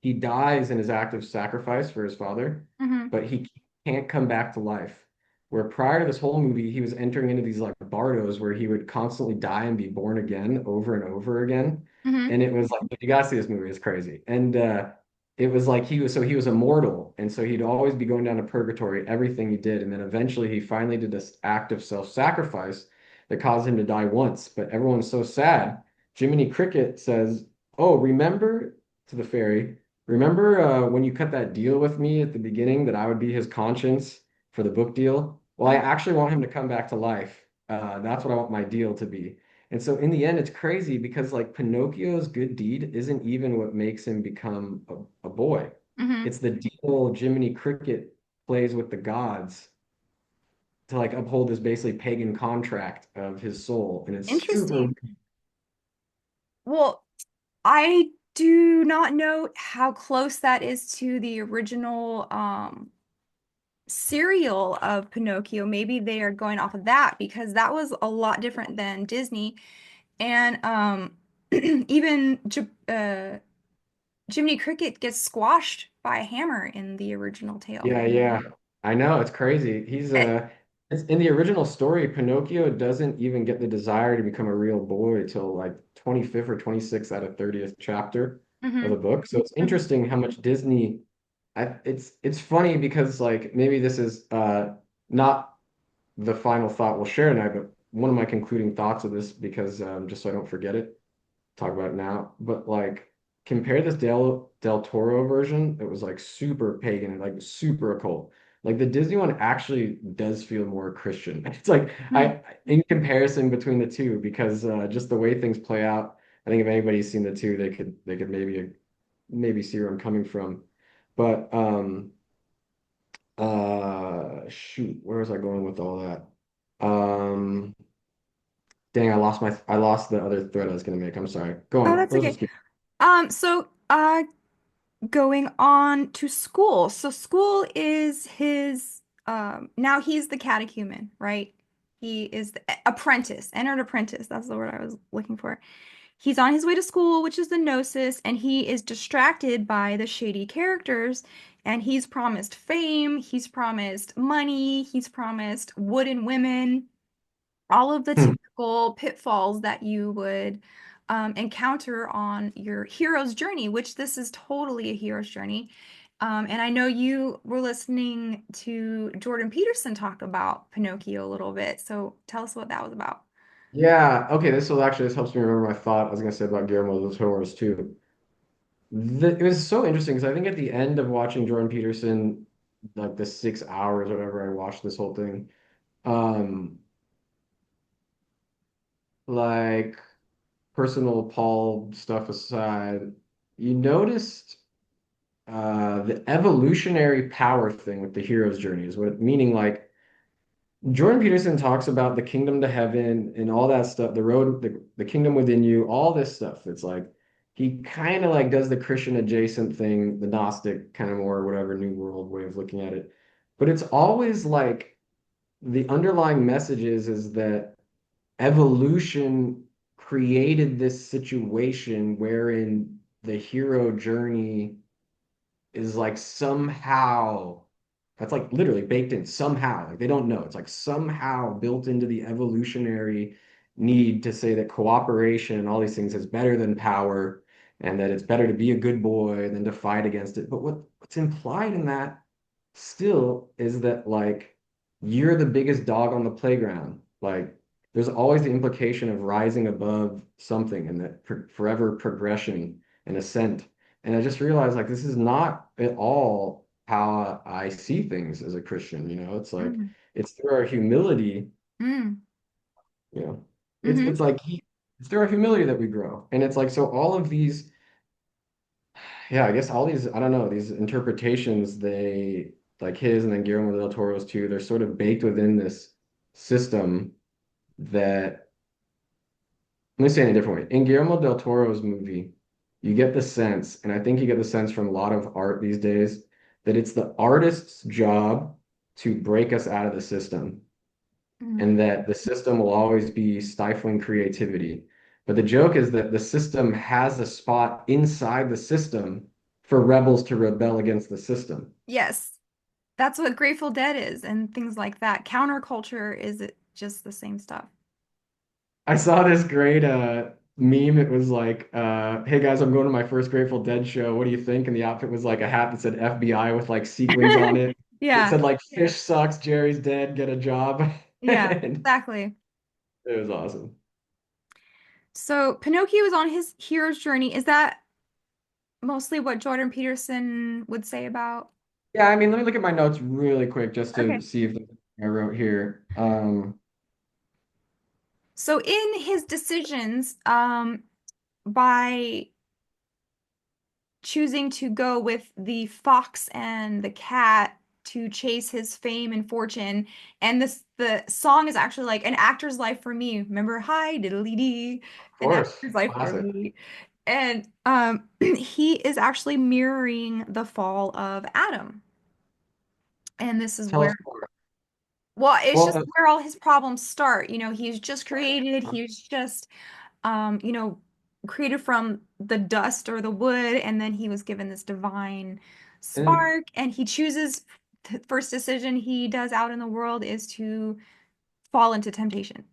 he dies in his act of sacrifice for his father, Hmm. but he can't come back to life. Where prior to this whole movie, he was entering into these like bardos where he would constantly die and be born again over and over again. Hmm. And it was like, you gotta see this movie, it's crazy. And it was like he was immortal, and so he'd always be going down to purgatory, everything he did. And then eventually he finally did this act of self-sacrifice that caused him to die once. But everyone's so sad. Jiminy Cricket says, "Oh, remember," to the fairy. Remember when you cut that deal with me at the beginning that I would be his conscience for the book deal? Well, I actually want him to come back to life. That's what I want my deal to be. And so in the end, it's crazy because like Pinocchio's good deed isn't even what makes him become a boy. Hmm. It's the deal Jiminy Cricket plays with the gods to like uphold this basically pagan contract of his soul. And it's super. Interesting. Well, I do not know how close that is to the original serial of Pinocchio. Maybe they are going off of that because that was a lot different than Disney. And even Jiminy Cricket gets squashed by a hammer in the original tale. Yeah, yeah. I know, it's crazy. It's in the original story, Pinocchio doesn't even get the desire to become a real boy till like 25th or 26th out of 30th chapter of Hmm. the book. So it's Hmm. interesting how much Disney it's funny because like maybe this is not the final thought we'll share tonight, but one of my concluding thoughts of this because just so I don't forget it, talk about it now. But like compare this Del Toro version, it was like super pagan and like super occult. Like the Disney one actually does feel more Christian. It's like Hmm. in comparison between the two, because just the way things play out, I think if anybody's seen the two, they could maybe see where I'm coming from. But shoot, where was I going with all that? Um Dang, I lost the other thread I was gonna make. I'm sorry. Go Oh, on. that's Let's okay. just keep. So going on to school. So school is his now he's the catechumen, right? He is the apprentice, entered apprentice. That's the word I was looking for. He's on his way to school, which is the gnosis, and he is distracted by the shady characters. And he's promised fame, he's promised money, he's promised wooden women, all of the Hmm. typical pitfalls that you would encounter on your hero's journey, which this is totally a hero's journey. And I know you were listening to Jordan Peterson talk about Pinocchio a little bit. So tell us what that was about. Yeah. Okay. This helps me remember my thought I was gonna say about Guillermo del Toro's too. It was so interesting because I think at the end of watching Jordan Peterson, like the 6 hours or whatever I watched this whole thing, um, like personal Paul stuff aside, you noticed the evolutionary power thing with the hero's journey is what meaning like Jordan Peterson talks about the kingdom to heaven and all that stuff, the road, the kingdom within you, all this stuff. It's like he kind of like does the Christian adjacent thing, the Gnostic kind of more whatever New World way of looking at it. But it's always like the underlying message is that evolution created this situation wherein the hero journey is like somehow that's like literally baked in somehow. Like they don't know. It's like somehow built into the evolutionary need to say that cooperation and all these things is better than power and that it's better to be a good boy than to fight against it. But what's implied in that still is that like you're the biggest dog on the playground. Like there's always the implication of rising above something and that forever progression and ascent. And I just realized like this is not at all how I see things as a Christian, you know. It's like Mm, it's through our humility, mm, you know. mm-hmm, It's through our humility that we grow. And it's like so all of these, yeah, I guess all these, I don't know, these interpretations, they like his and then Guillermo del Toro's too, they're sort of baked within this system that let me say it in a different way. In Guillermo del Toro's movie, you get the sense, and I think you get the sense from a lot of art these days, that it's the artist's job to break us out of the system. Mm. and that the system will always be stifling creativity. But the joke is that the system has a spot inside the system for rebels to rebel against the system. Yes, that's what Grateful Dead is and things like that. Counterculture is just the same stuff. I saw this great meme. It was like, hey guys, I'm going to my first Grateful Dead show. What do you think? And the outfit was like a hat that said FBI with like sequins on it. It Yeah, said like fish sucks, Jerry's dead, get a job. yeah, And exactly. it was awesome. So Pinocchio is on his hero's journey. Is that mostly what Jordan Peterson would say about? Yeah, I mean, let me look at my notes really quick just to Okay. see if I wrote here. So in his decisions, by choosing to go with the fox and the cat to chase his fame and fortune, and the song is actually like an actor's life for me. Remember, hi diddly dee, Of an course, actor's life for classic. me. And he is actually mirroring the fall of Adam. And this is Tell where, us more. well, it's Well, just where all his problems start. He's just created, he's just, um, you know, created from the dust or the wood, and then he was given this divine and spark, and he chooses, the first decision he does out in the world is to fall into temptation.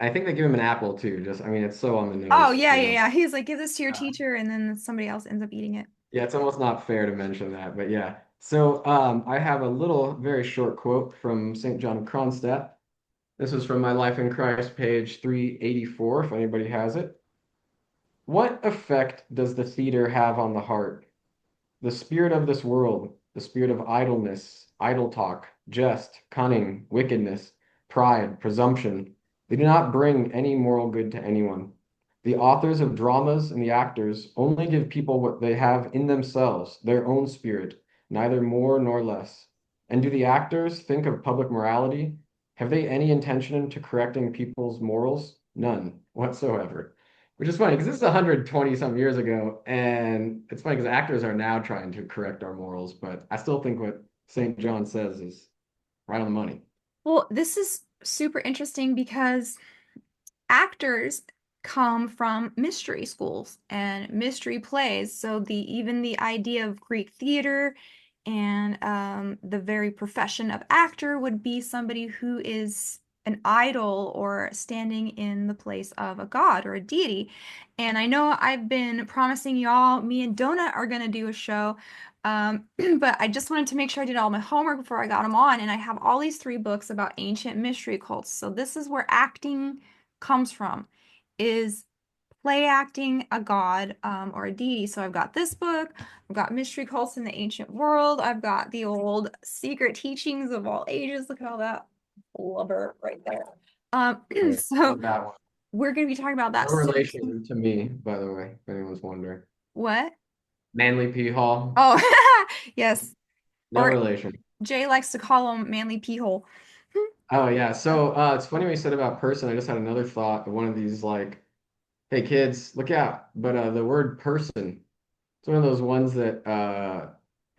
I think they give him an apple too. Just, I mean, it's so on the Oh, nose, yeah, you yeah, know. yeah. He's like, give this to your Uh, teacher, and then somebody else ends up eating it. yeah, it's almost not fair to mention that, but yeah. So I have a little, very short quote from St. John of Kronstadt. This is from my Life in Christ, page 384, if anybody has it. What effect does the theater have on the heart? The spirit of this world, the spirit of idleness, idle talk, jest, cunning, wickedness, pride, presumption, they do not bring any moral good to anyone. The authors of dramas and the actors only give people what they have in themselves, their own spirit, neither more nor less. And do the actors think of public morality? Have they any intention to correcting people's morals? None whatsoever. Which is funny because this is 120 some years ago, and it's funny because actors are now trying to correct our morals, but I still think what St. John says is right on the money. Well, this is super interesting because actors come from mystery schools and mystery plays. So even the idea of Greek theater and the very profession of actor would be somebody who is an idol or standing in the place of a god or a deity. And I know I've been promising y'all, me and Donut are going to do a show. But I just wanted to make sure I did all my homework before I got them on. And I have all these three books about ancient mystery cults. So this is where acting comes from, is play acting a god or a deity. So I've got this book, I've got Mystery Cults in the Ancient World, I've got the old Secret Teachings of All Ages. Look at all that blubber right there. Oh, yeah, So love that one. we're going to be talking about that No soon. relation to me, by the way, if anyone's wondering. What? Manly P. Hall, Oh, yes. no Or relation. Jay likes to call him Manly Pee Hole. Oh yeah, so it's funny what you said about person. I just had another thought of one of these like, hey kids, look out. But the word person, it's one of those ones that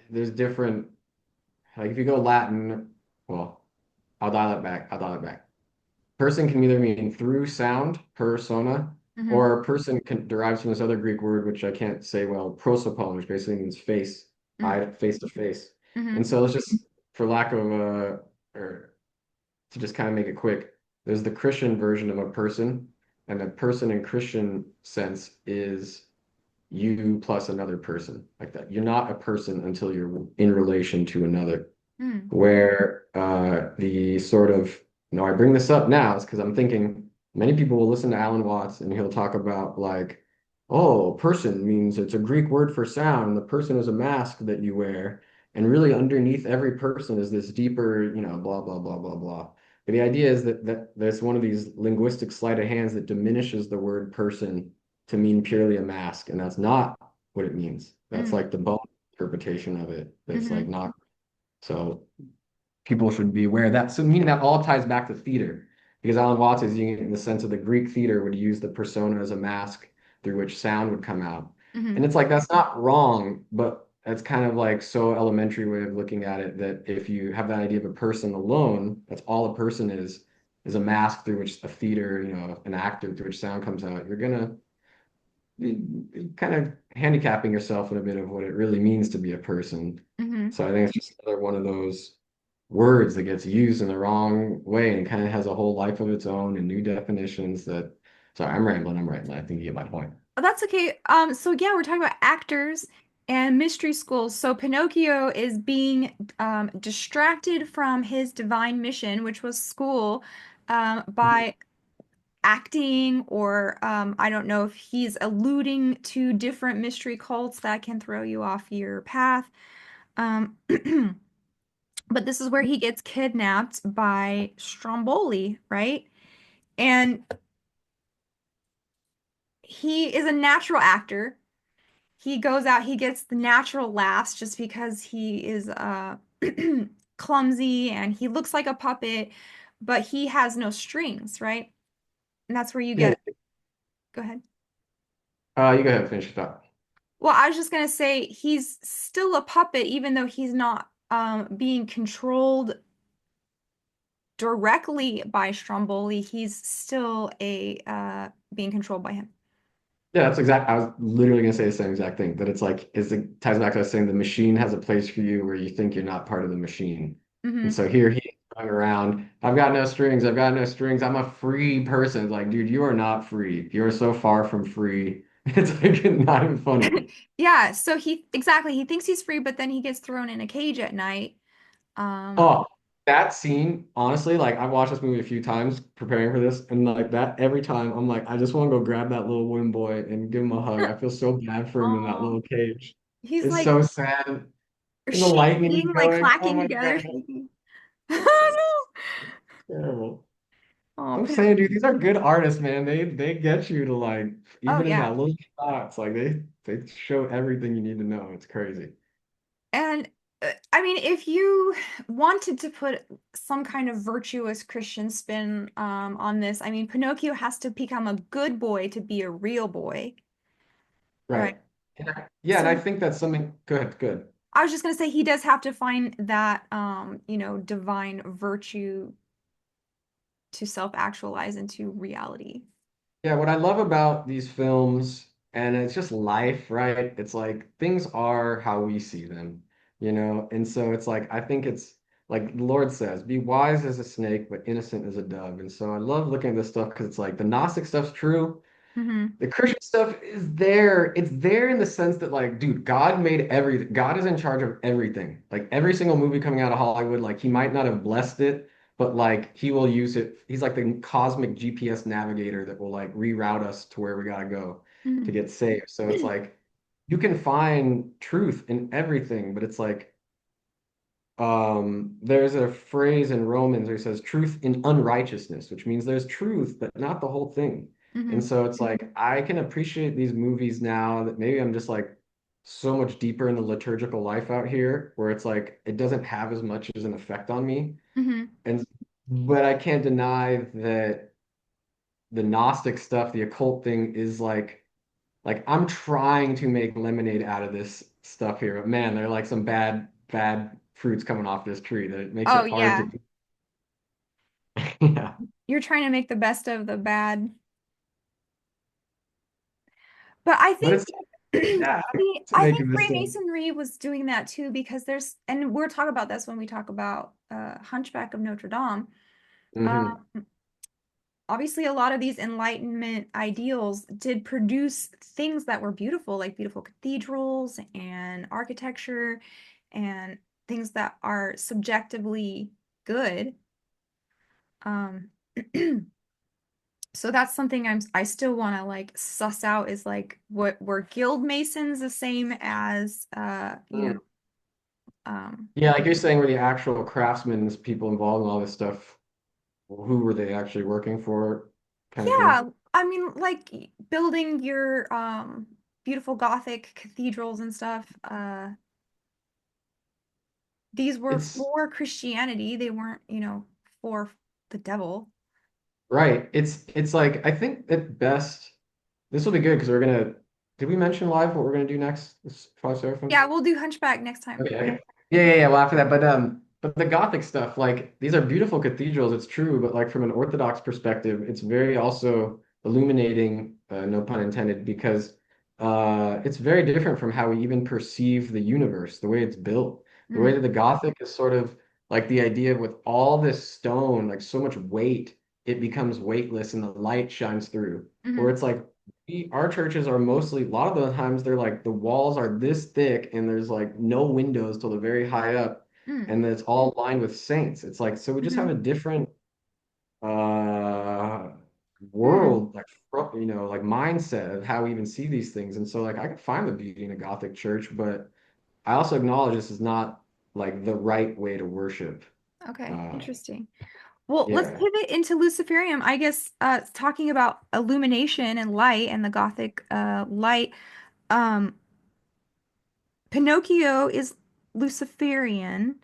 there's different. Like if you go Latin, well, I'll dial it back. I'll dial it back. Person can either mean through sound, persona, Hmm. or person can, derives from this other Greek word, which I can't say well, prosopon, which basically means face, eye, face to face. Hmm. And so it's just, for lack of, or to just kind of make it quick, there's the Christian version of a person, and a person in Christian sense is you plus another person, like that. You're not a person until you're in relation to another Hmm. where the sort of, I bring this up now is because I'm thinking many people will listen to Alan Watts and he'll talk about like, oh, person means it's a Greek word for sound. The person is a mask that you wear. And really underneath every person is this deeper, blah, blah, blah, blah, blah. But the idea is that there's one of these linguistic sleight of hands that diminishes the word person to mean purely a mask. And that's not what it means. That's Hmm. like the bone interpretation of it. That's like Hmm. not so people should be aware of that. So meaning that all ties back to theater, because Alan Watts is using it in the sense of the Greek theater would use the persona as a mask through which sound would come out. Hmm. And it's like that's not wrong, but that's kind of like so elementary way of looking at it that if you have that idea of a person alone, that's all a person is. is a mask through which a theater, an actor through which sound comes out, you're gonna be kind of handicapping yourself in a bit of what it really means to be a person. Hmm. So I think it's just another one of those words that gets used in the wrong way and kind of has a whole life of its own and new definitions that. Sorry, I'm rambling. I think you get my point. Oh, that's okay. So yeah, we're talking about actors and mystery schools. So Pinocchio is being distracted from his divine mission, which was school, by acting, or I don't know if he's alluding to different mystery cults that can throw you off your path. Um, but this is where he gets kidnapped by Stromboli, right? And he is a natural actor. He goes out, he gets the natural laughs just because he is clumsy and he looks like a puppet, but he has no strings, right? And that's where you Yeah, get, go ahead. you go ahead and finish your thought. Well, I was just gonna say he's still a puppet, even though he's not being controlled directly by Stromboli. He's still a being controlled by him. Yeah, that's exact. I was literally gonna say the same exact thing. That it's like is it ties back to us saying the machine has a place for you where you think you're not part of the machine. And Hmm. so here he is going around. I've got no strings. I've got no strings. I'm a free person. It's like, dude, you are not free. You are so far from free. It's like not even funny. Yeah, so he thinks he's free, but then he gets thrown in a cage at night. Um, Oh, that scene, honestly, like I've watched this movie a few times preparing for this, and like that every time I'm like, I just want to go grab that little wooden boy and give him a hug. I feel so bad for him in that oh, little cage. he's It's like so sad. And the lightning shaking, like going. Oh clacking my together, God. shaking. Oh Terrible. no. Oh, I'm saying, dude, these are good artists, man. They get you to like, oh even in yeah. that little spots, like they show everything you need to know. It's crazy. And I mean, if you wanted to put some kind of virtuous Christian spin on this, I mean, Pinocchio has to become a good boy to be a real boy, right? Right. Yeah, and I So think that's something good, good. I was just gonna say he does have to find that divine virtue to self-actualize into reality. Yeah, what I love about these films, and it's just life, right? It's like things are how we see them. And so it's like, I think it's like the Lord says, be wise as a snake, but innocent as a dove. And so I love looking at this stuff because it's like the Gnostic stuff's true. Hmm. The Christian stuff is there. It's there in the sense that, like, dude, God made everything. God is in charge of everything. Like every single movie coming out of Hollywood, like he might not have blessed it, but like he will use it. He's like the cosmic GPS navigator that will like reroute us to where we gotta go to Hmm. get saved. So it's like you can find truth in everything, but it's like there's a phrase in Romans where it says truth in unrighteousness, which means there's truth, but not the whole thing. And Hmm. so it's like I can appreciate these movies now that maybe I'm just like so much deeper in the liturgical life out here where it's like it doesn't have as much as an effect on me. Hmm. And but I can't deny that the Gnostic stuff, the occult thing is like I'm trying to make lemonade out of this stuff here, but man, there are like some bad fruits coming off this tree that it makes Oh it hard yeah. to yeah. You're trying to make the best of the bad. But I But think it's yeah, to I make think it this stuff. Freemasonry was doing that too because and we'll talk about this when we talk about Hunchback of Notre Dame. Hmm. Obviously, a lot of these Enlightenment ideals did produce things that were beautiful, like beautiful cathedrals and architecture and things that are subjectively good. Um, so that's something I still want to like suss out is like what were guild masons the same as um Yeah, like you're saying, were the actual craftsmen, people involved in all this stuff, who were they actually working for, kind of thing. yeah, I mean like building your beautiful Gothic cathedrals and stuff. These were It's for Christianity. They weren't, for the devil. right. It's like I think at best this will be good because we're gonna. Did we mention live what we're gonna do next? This five seraphim. Yeah, we'll do Hunchback next time. Okay. Okay. Yeah. Well, after that, but But the Gothic stuff, like these are beautiful cathedrals, it's true, but like from an Orthodox perspective, it's very also illuminating, no pun intended, because it's very different from how we even perceive the universe, the way it's built. The way Mm, that the Gothic is sort of like the idea of with all this stone, like so much weight, it becomes weightless and the light shines through. Where hmm it's like our churches are mostly, a lot of the times they're like the walls are this thick and there's like no windows till they're very high up mm, and it's all lined with saints. It's like so we just have hmm a different uh hmm. world, like like mindset of how we even see these things. And so like I can find the beauty in a Gothic church, but I also acknowledge this is not like the right way to worship. Okay, Uh interesting. Well, let's yeah. pivot into Luciferium. I guess talking about illumination and light and the Gothic light. Um, Pinocchio is Luciferian,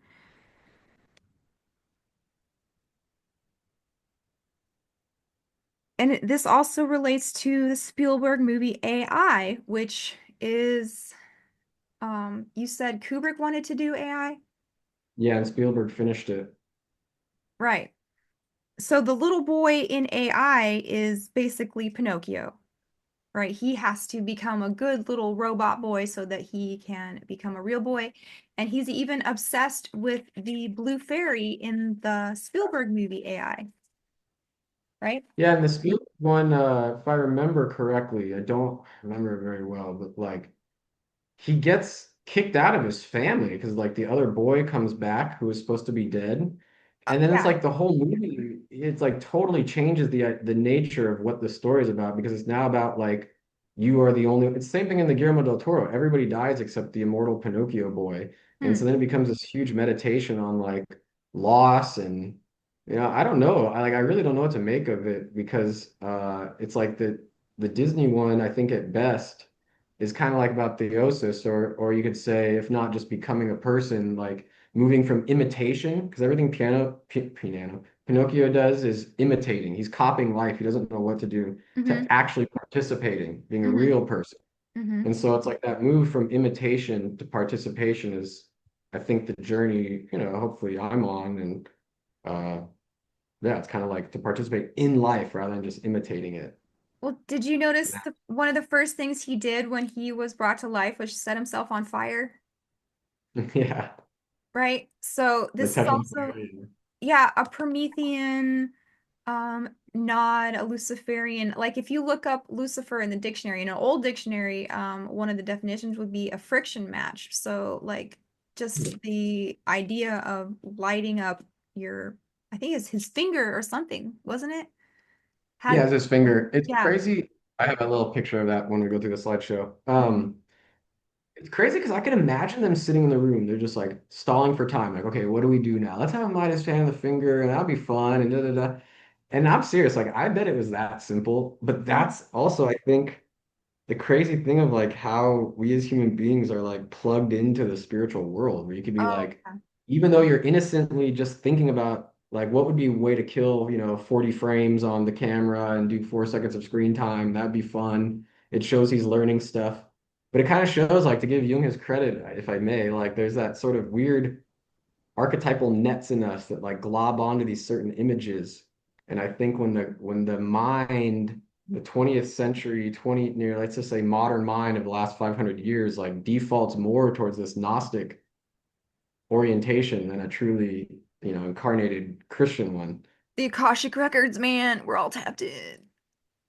and this also relates to the Spielberg movie AI, which is you said Kubrick wanted to do AI? Yeah, and Spielberg finished it. Right. So the little boy in AI is basically Pinocchio, right? He has to become a good little robot boy so that he can become a real boy. And he's even obsessed with the blue fairy in the Spielberg movie AI, right? Yeah, and the Spielberg one, if I remember correctly, I don't remember it very well, but like he gets kicked out of his family because like the other boy comes back who was supposed to be dead. And then it's Yeah. like the whole movie, it's like totally changes the nature of what the story is about because it's now about like you are the only, it's the same thing in the Guillermo del Toro. Everybody dies except the immortal Pinocchio boy. And so Hmm. then it becomes this huge meditation on like loss and I don't know. I really don't know what to make of it because it's like the Disney one, I think at best is kind of like about theosis, or you could say, if not just becoming a person, like moving from imitation, because everything Pinocchio does is imitating. He's copying life. He doesn't know what to do, to hmm actually participating, being a hmm real person. hmm And so it's like that move from imitation to participation is, I think, the journey, hopefully I'm on. And yeah, it's kind of like to participate in life rather than just imitating it. Well, did you notice one of the first things he did when he was brought to life was set himself on fire, Yeah, right? So the this is touching also, yeah, a Promethean nod, a Luciferian. Like if you look up Lucifer in the dictionary, in an old dictionary, one of the definitions would be a friction match. So like just the idea of lighting up your, I think it's his finger or something, wasn't it? Yeah, Had it's his finger. It's yeah. crazy. I have a little picture of that when we go through the slideshow. Mhm. It's crazy because I can imagine them sitting in the room. They're just like stalling for time. Like, okay, what do we do now? Let's have him light his fan on the finger, and that'll be fun. And da da da. And I'm serious. Like, I bet it was that simple. But Mhm. that's also, I think, the crazy thing of like how we as human beings are like plugged into the spiritual world, where you could be Oh, like, yeah. even though you're innocently just thinking about like what would be a way to kill, 40 frames on the camera and do 4 seconds of screen time, that'd be fun. It shows he's learning stuff. But it kind of shows, like, to give Jung his credit, if I may, like there's that sort of weird archetypal nets in us that like glob onto these certain images. And I think when the mind, the 20th century, 20 near, let's just say modern mind of the last 500 years, like defaults more towards this Gnostic orientation than a truly, incarnated Christian one. The Akashic Records, man, we're all tapped in.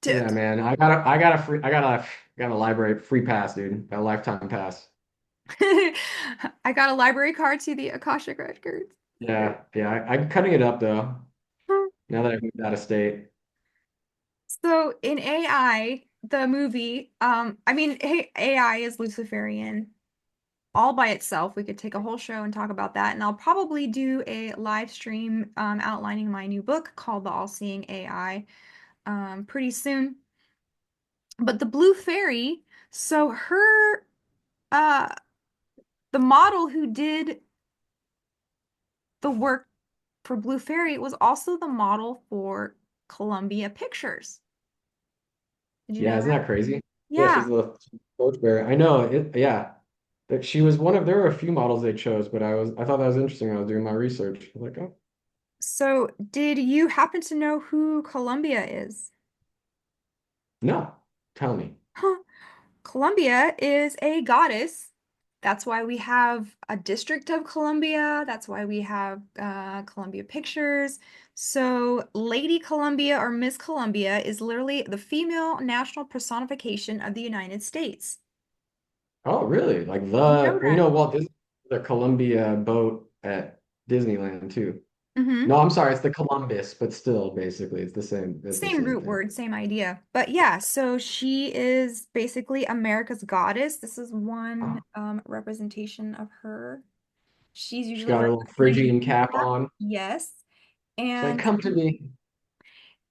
Yeah, Tapped man. I got a library free pass, dude. Got a lifetime pass. in. I got a library card to the Akashic Records. Yeah, yeah. I'm cutting it up though, now that I've moved out of state. So in AI, the movie, I mean, AI is Luciferian all by itself. We could take a whole show and talk about that. And I'll probably do a live stream outlining my new book called The All-Seeing AI pretty soon. But the Blue Fairy, so her, uh, the model who did the work for Blue Fairy was also the model for Columbia Pictures. Did you know Yeah, isn't that? that crazy? Yeah, she's Yeah. the torchbearer. I know it. Yeah, that she was one of, there were a few models they chose, but I thought that was interesting when I was doing my research. I was like, oh, So, did you happen to know who Columbia is? no, tell me. Huh. Columbia is a goddess. That's why we have a district of Columbia. That's why we have Columbia pictures. So, Lady Columbia or Miss Columbia is literally the female national personification of the United States. Oh, really? Like Did you know the, that? Walt Disney, the Columbia boat at Disneyland too. Hmm. No, I'm sorry, it's the Columbus, but still, basically, it's the Same same root thing. word, same idea. But yeah, so she is basically America's goddess. This is one Oh, representation of her. She's she usually got her wearing little a Phrygian Phrygian cap cap. on. Yes. She's like, And come to me.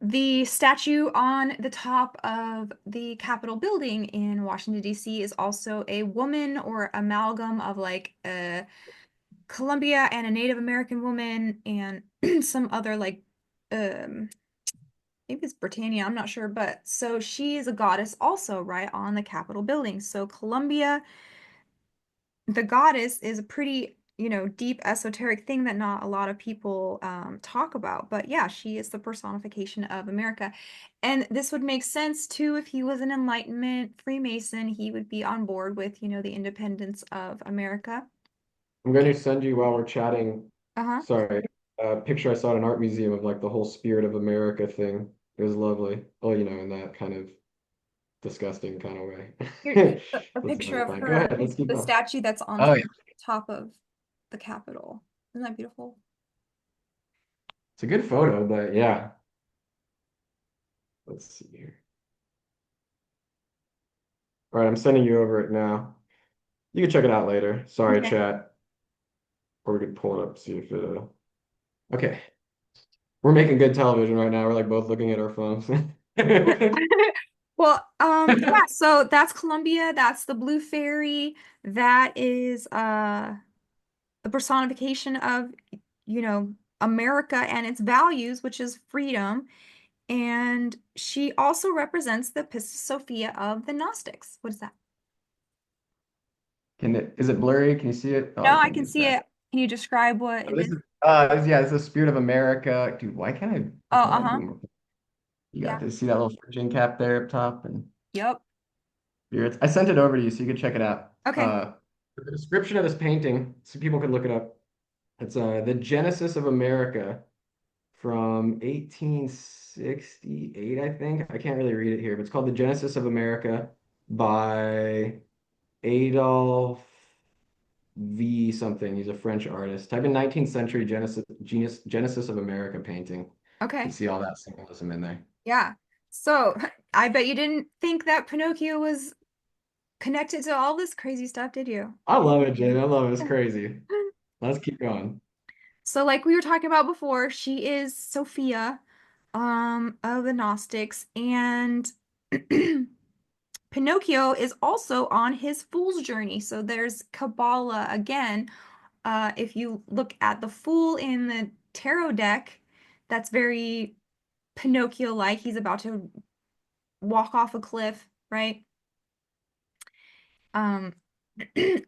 the statue on the top of the Capitol building in Washington, D.C. is also a woman or amalgam of like a Columbia and a Native American woman and some other like um maybe it's Britannia, I'm not sure, but so she is a goddess also, right, on the Capitol building. So Columbia, the goddess, is a pretty, deep esoteric thing that not a lot of people talk about. But yeah, she is the personification of America. And this would make sense too if he was an Enlightenment Freemason, he would be on board with, the independence of America. I'm going to send you while we're chatting. Uh-huh. Sorry, a picture I saw at an art museum of like the whole Spirit of America thing. It was lovely. Oh, in that kind of disgusting kind of way. Here's a Let's see if I picture can of find. Go her, ahead. Let's keep the going. statue that's on Oh yeah, top of the Capitol. Isn't that beautiful? it's a good photo, but yeah. Let's see here. All right, I'm sending you over it now. You can check it out later. Sorry, Okay. chat. Or we could pull it up, see if it. Okay, we're making good television right now. We're like both looking at our phones. Well, yeah, so that's Columbia, that's the Blue Fairy, that is the personification of, America and its values, which is freedom. And she also represents the Pistis Sophia of the Gnostics. What is that? Is it blurry? Can you see it? Oh, No, I I can't can use see that. it. Can you describe what Oh, it is? yeah, it's the Spirit of America. Dude, why can't I Oh, thought I had uh-huh. more. You got Yeah. to see that little Phrygian cap there up top and Yep. spirits. I sent it over to you so you could check it out. Okay. The description of this painting, so people could look it up. It's the Genesis of America from 1868, I think. I can't really read it here, but it's called The Genesis of America by Adolphe V something. He's a French artist. Type in 19th century Genesis of America painting. You can Okay. see all that symbolism in there. Yeah. So I bet you didn't think that Pinocchio was connected to all this crazy stuff, did you? I love it, Jen. I love it. It's crazy. Let's keep going. So, like we were talking about before, she is Sophia, of the Gnostics, and Pinocchio is also on his fool's journey. So there's Kabbalah again. If you look at the fool in the tarot deck, that's very Pinocchio-like. He's about to walk off a cliff, right? Um,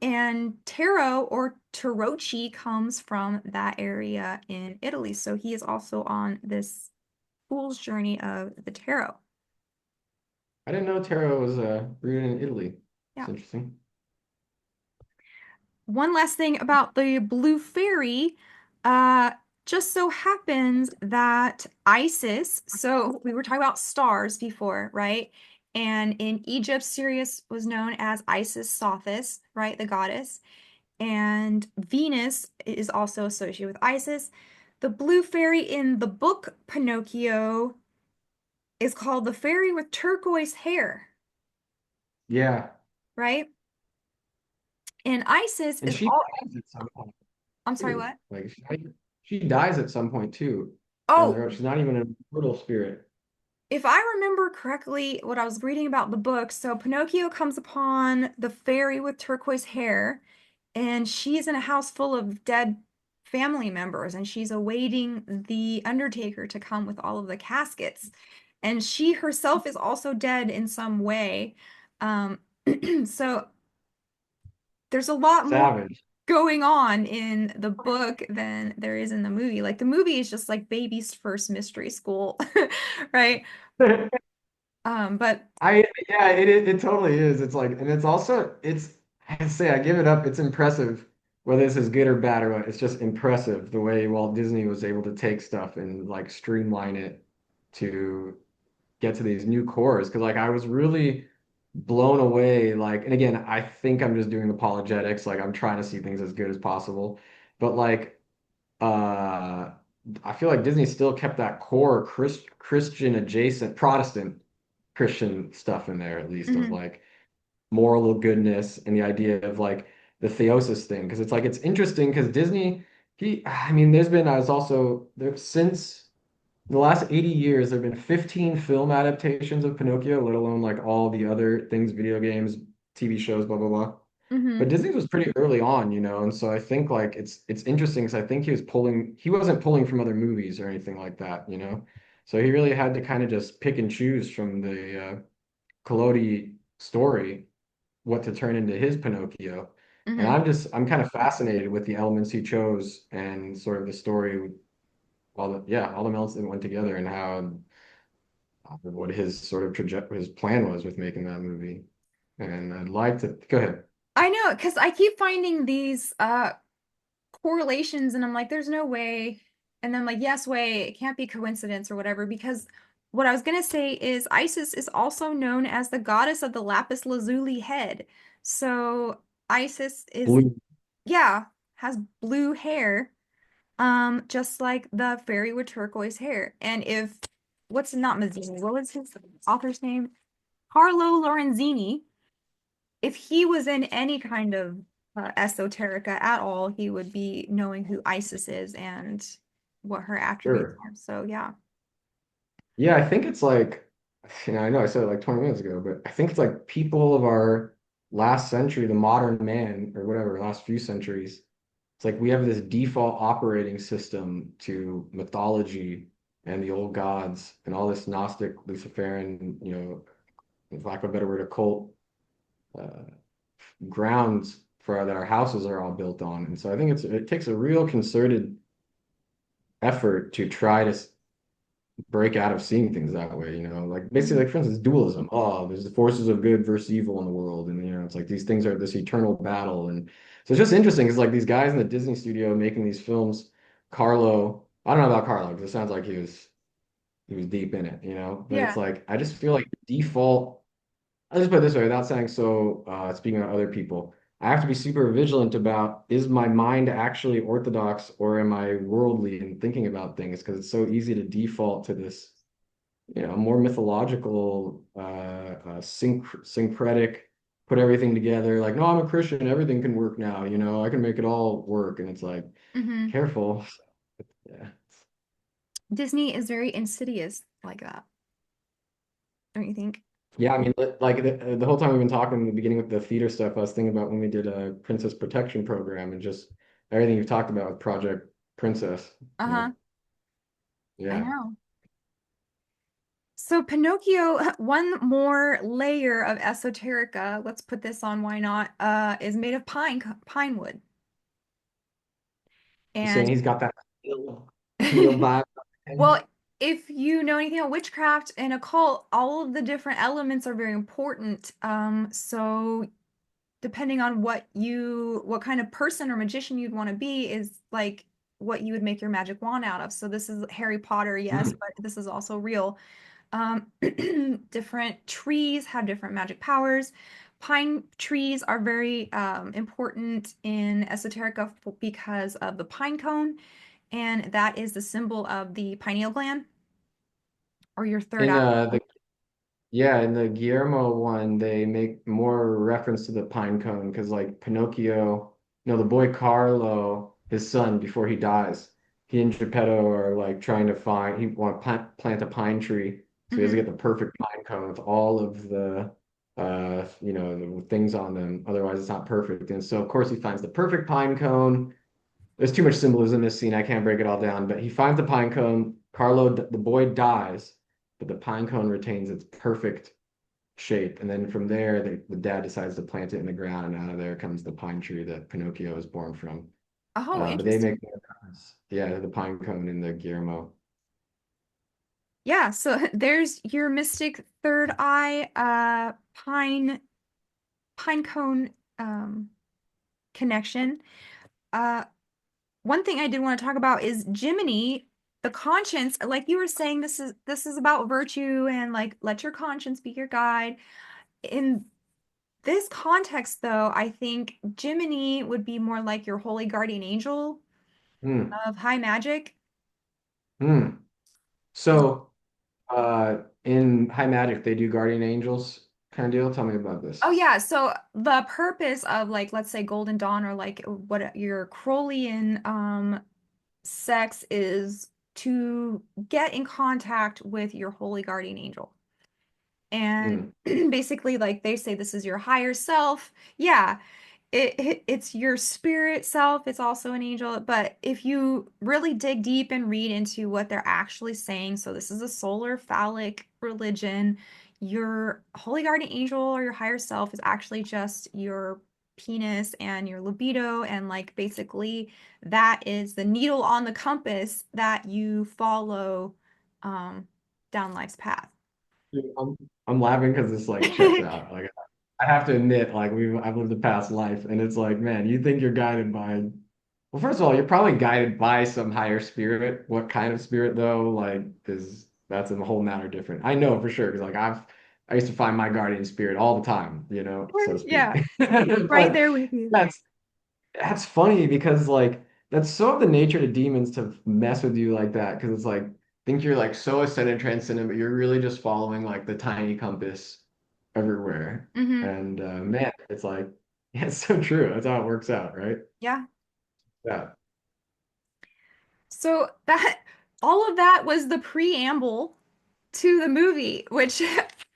and tarot or tarocchi comes from that area in Italy. So he is also on this fool's journey of the tarot. I didn't know tarot was rooted in Italy. It's Yeah. interesting. One last thing about the blue fairy, uh, just so happens that Isis, so we were talking about stars before, right? And in Egypt, Sirius was known as Isis Sothis, right? The goddess. And Venus is also associated with Isis. The blue fairy in the book Pinocchio is called the fairy with turquoise hair, Yeah. right? And Isis And is she all, dies at some point I'm sorry, too. what? Like she dies at some point too down the Oh, road. She's not even a mortal spirit. if I remember correctly, what I was reading about the book, so Pinocchio comes upon the fairy with turquoise hair, and she's in a house full of dead family members, and she's awaiting the undertaker to come with all of the caskets. And she herself is also dead in some way. Um, so there's a lot more Savage. going on in the book than there is in the movie. Like the movie is just like baby's first mystery school, right? But Yeah, it totally is. It's like, and it's also, I say, I give it up. It's impressive, whether this is good or bad or what. It's just impressive the way Walt Disney was able to take stuff and like streamline it to get to these new cores. Because like I was really blown away. Like, and again, I think I'm just doing apologetics. Like I'm trying to see things as good as possible, but like, uh, I feel like Disney still kept that core Christian adjacent Protestant Christian stuff in there, at least of mhm, like moral goodness and the idea of like the theosis thing. Because it's like it's interesting because Disney, I mean, there's been I was also there since the last 80 years, there have been 15 film adaptations of Pinocchio, let alone like all the other things, video games, TV shows, blah blah blah. But mhm, Disney was pretty early on, and so I think like it's interesting because I think he wasn't pulling from other movies or anything like that. So he really had to kind of just pick and choose from the Collodi story what to turn into his Pinocchio. And mhm. I'm kind of fascinated with the elements he chose and sort of the story, all the elements that went together and how what his sort of his plan was with making that movie. And I'd like to go ahead. I know, because I keep finding these correlations and I'm like, there's no way. And then I'm like, yes, way, it can't be coincidence or whatever, because what I was gonna say is Isis is also known as the goddess of the lapis lazuli head. So Isis is, Blue. yeah, has blue hair, just like the fairy with turquoise hair. And if what's not Mazzini, what was his author's name? Carlo Lorenzini. If he was in any kind of esoterica at all, he would be knowing who Isis is and what her attributes Sure. are. So yeah. Yeah, I think it's like, I know I said it like 20 minutes ago, but I think it's like people of our last century, the modern man or whatever, last few centuries. It's like we have this default operating system to mythology and the old gods and all this Gnostic, Luciferian, for lack of a better word, occult uh, grounds for that our houses are all built on. And so I think it takes a real concerted effort to try to break out of seeing things that way. Like basically, Mhm. like for instance, dualism. Oh, there's the forces of good versus evil in the world, and it's like these things are this eternal battle, and so it's just interesting. It's like these guys in the Disney studio making these films. Carlo, I don't know about Carlo because it sounds like he was deep in it. But it's Yeah. like I just feel like the default. I'll just put it this way, without saying so. Speaking about other people, I have to be super vigilant about is my mind actually orthodox or am I worldly in thinking about things? Because it's so easy to default to this more mythological, syncretic, put everything together. Like, no, I'm a Christian. Everything can work now. I can make it all work. And it's like, Hmm. careful. Yeah. Disney is very insidious like that, don't you think? Yeah, I mean, like the whole time we've been talking in the beginning with the theater stuff, I was thinking about when we did a Princess Protection program and just everything you've talked about with Project Princess. Uh-huh. I Yeah. know. So Pinocchio, one more layer of esoterica, let's put this on, why not, is made of pine wood. You And saying he's got that teal vibe? well, if you know anything about witchcraft and occult, all of the different elements are very important. So depending on what kind of person or magician you'd want to be is like what you would make your magic wand out of. So this is Harry Potter, yes, but this is also real. Um, different trees have different magic powers. Pine trees are very important in esoterica because of the pine cone, and that is the symbol of the pineal gland or your third In eye. Yeah, in the Guillermo one, they make more reference to the pine cone because, like Pinocchio, the boy Carlo, his son, before he dies, he and Geppetto are like trying to he want to plant a pine tree, so he has to Hmm. get the perfect pine cone with all of the things on them. Otherwise, it's not perfect. And so, of course, he finds the perfect pine cone. There's too much symbolism in this scene. I can't break it all down, but he finds the pine cone. Carlo, the boy, dies, but the pine cone retains its perfect shape. And then from there, the dad decides to plant it in the ground, and out of there comes the pine tree that Pinocchio is born from. Oh, But they make interesting. yeah, the pine cone in the Guillermo. Yeah, so there's your mystic third eye pine cone connection. Uh one thing I did want to talk about is Jiminy, the conscience. Like you were saying, this is about virtue and like let your conscience be your guide. In this context, though, I think Jiminy would be more like your holy guardian angel Hmm. of high magic. Hmm. So, in High Magic, they do guardian angels kind of deal. Tell me about this. Oh yeah, so the purpose of like let's say Golden Dawn or like what your Crowleyan sex is to get in contact with your holy guardian angel. And Hmm. basically like they say this is your higher self. Yeah, it's your spirit self. It's also an angel. But if you really dig deep and read into what they're actually saying, so this is a solar phallic religion. Your holy guardian angel or your higher self is actually just your penis and your libido. And like basically, that is the needle on the compass that you follow um, down life's path. Dude, I'm laughing because this like checks out. Like I have to admit, like I've lived a past life, and it's like, man, you think you're guided by. Well, first of all, you're probably guided by some higher spirit. What kind of spirit though? Like, is that's a whole matter different. I know for sure because like I used to find my guardian spirit all the time, so to speak. Yeah, right But there with you. that's that's funny because like that's so of the nature of demons to mess with you like that because it's like think you're like so ascendant transcendent, but you're really just following like the tiny compass everywhere. Hmm. And man, it's like yeah, it's so true. That's how it works out, right? Yeah. Yeah. So that all of that was the preamble to the movie, which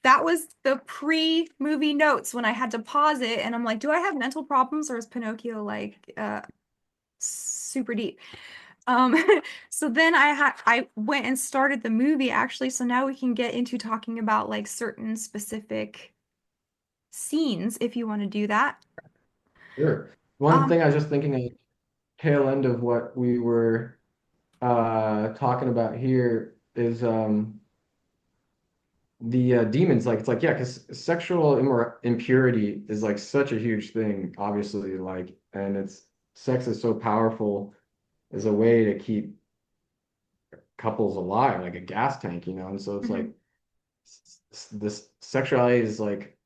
that was the pre-movie notes when I had to pause it and I'm like, do I have mental problems or is Pinocchio like super deep? Um so then I went and started the movie actually, so now we can get into talking about like certain specific scenes if you want to do that. Sure. One Um thing I was just thinking at the tail end of what we were talking about here is the demons like it's like yeah because sexual impurity is like such a huge thing obviously like and it's sex is so powerful as a way to keep couples alive like a gas tank and so it's mhm, like this sexuality is like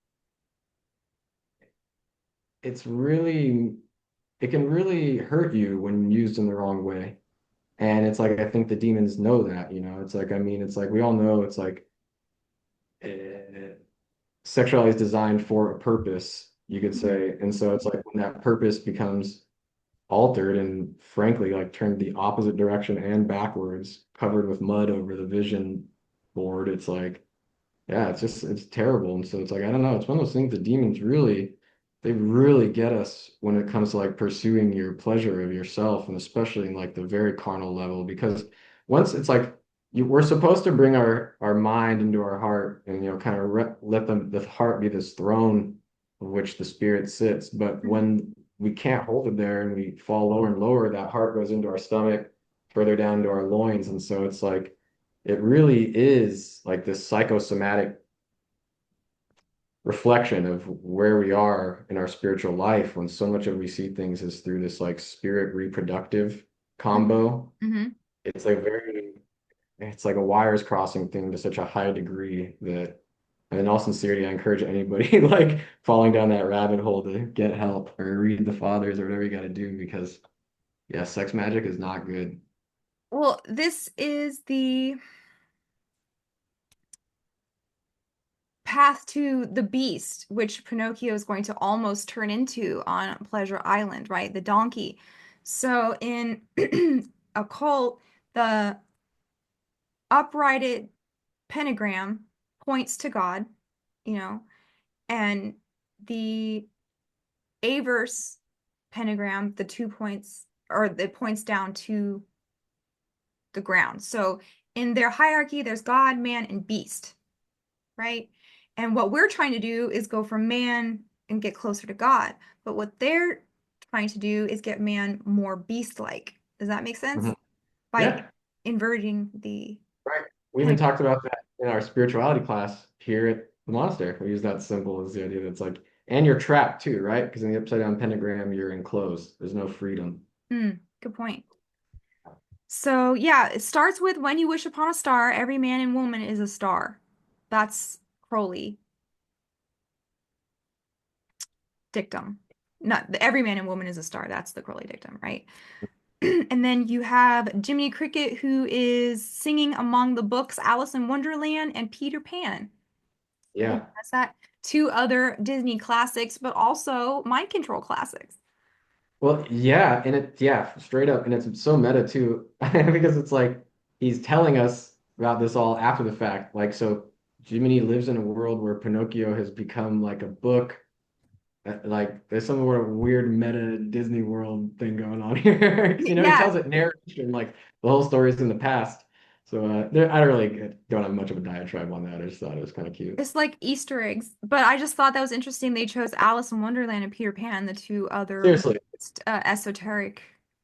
it's really it can really hurt you when used in the wrong way and it's like I think the demons know that it's like I mean it's like we all know it's like eh, sexuality is designed for a purpose, you could mhm, say. And so it's like when that purpose becomes altered and frankly like turned the opposite direction and backwards, covered with mud over the vision board, it's like, yeah, it's terrible. And so it's like, I don't know, it's one of those things the demons really they really get us when it comes to like pursuing your pleasure of yourself and especially in like the very carnal level because once it's like we're supposed to bring our mind into our heart and kind of let the heart be this throne of which the spirit sits but mhm, when we can't hold it there and we fall lower and lower that heart goes into our stomach further down into our loins and so it's like it really is like this psychosomatic reflection of where we are in our spiritual life when so much of we see things is through this like spirit reproductive mhm, combo. mhm. It's like it's like a wires crossing thing to such a high degree that, and in all sincerity, I encourage anybody like falling down that rabbit hole to get help or read the fathers or whatever you got to do because yeah, sex magic is not good. Well, this is the path to the beast, which Pinocchio is going to almost turn into on Pleasure Island, right? The donkey. So in Occult, the uprighted pentagram points to God, you know, and the averse pentagram, the 2 points, or the points down to the ground. So in their hierarchy, there's God, man, and beast, right? And what we're trying to do is go from man and get closer to God. But what they're trying to do is get man more beast-like. Does that make sense? Mhm. By Yeah, inverting the right. We even pentagram. talked about that in our spirituality class here at the monastery. We use that symbol as the idea that it's like, and you're trapped too, right? Because in the upside down pentagram, you're enclosed. There's no freedom. Good point. So, yeah, it starts with when you wish upon a star, every man and woman is a star. That's Crowley dictum. Not every man and woman is a star. That's the Crowley dictum, right? And then you have Jiminy Cricket, who is singing among the books Alice in Wonderland and Peter Pan. And Yeah. that's that. Two other Disney classics, but also mind control classics. Well, yeah, and yeah, straight up, and it's so meta too, because it's like he's telling us about this all after the fact. Like, so Jiminy lives in a world where Pinocchio has become like a book. Like, there's some sort of weird meta Disney World thing going on here. 'Cause, he Yeah, tells it narration, like the whole story is in the past. So I don't really don't have much of a diatribe on that. I just thought it was kind of cute. it's like Easter eggs. But I just thought that was interesting. They chose Alice in Wonderland and Peter Pan, the two other Seriously. esoteric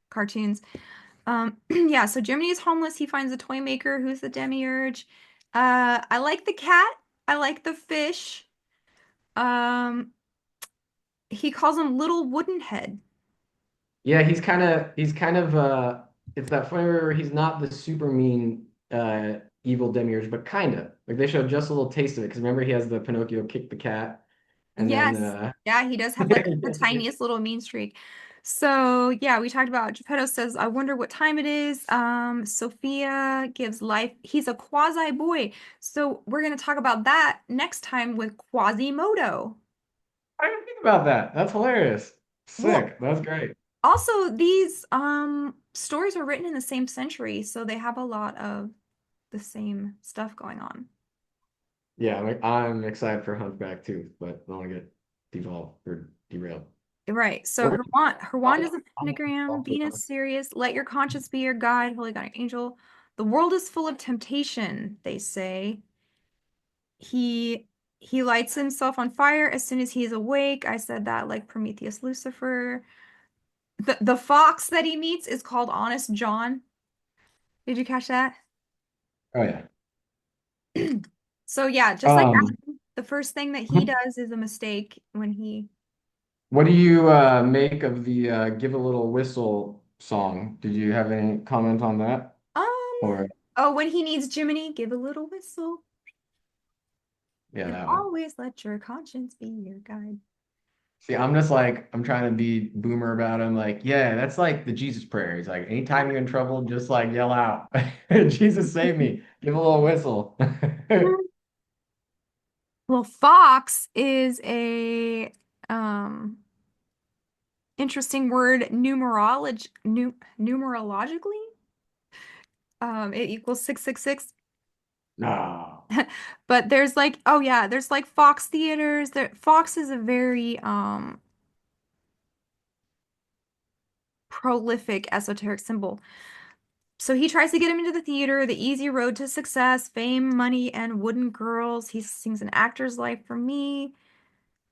cartoons. Yeah, so Jiminy is homeless. He finds a toy maker who's the demiurge. I like the cat. I like the fish. Um, he calls him Little Wooden Head. Yeah, he's kind of it's that funny where he's not the super mean evil demiurge, but kind of. Like they showed just a little taste of it because remember he has the Pinocchio kick the cat and then Yes. Yeah, he does have like the tiniest little mean streak. So yeah, we talked about Geppetto says, I wonder what time it is. Sophia gives life. He's a quasi boy. So we're gonna talk about that next time with Quasimodo. I didn't think about that. That's hilarious. Well, Sick. That's great. also these stories are written in the same century, so they have a lot of the same stuff going on. Yeah, I'm excited for Hunchback too, but I don't want to get devolved or derailed. Right. So What were Her wand is a pentagram. Venus, Sirius. Let your conscience be your guide. Holy guardian angel. The world is full of temptation, they say. He he lights himself on fire as soon as he is awake. I said that like Prometheus, Lucifer. The fox that he meets is called Honest John. Did you catch that? Oh yeah. So yeah, just like Um, Adam, the first thing that he does is a mistake when he what do you make of the "Give a Little Whistle" song? Did you have any comment on that? um Or oh, when he needs Jiminy, give a little whistle. yeah, And that one. always let your conscience be your guide. See, I'm just like, I'm trying to be boomer about him. Like, yeah, that's like the Jesus prayer. He's like, anytime you're in trouble, just like yell out, Jesus, save me. Give a little whistle. Well, Fox is a um interesting word numerologically. It equals 666. No. But there's like, oh yeah, there's like Fox theaters. Fox is a very prolific esoteric symbol. So he tries to get him into the theater, the easy road to success, fame, money, and wooden girls. He sings An Actor's Life for Me.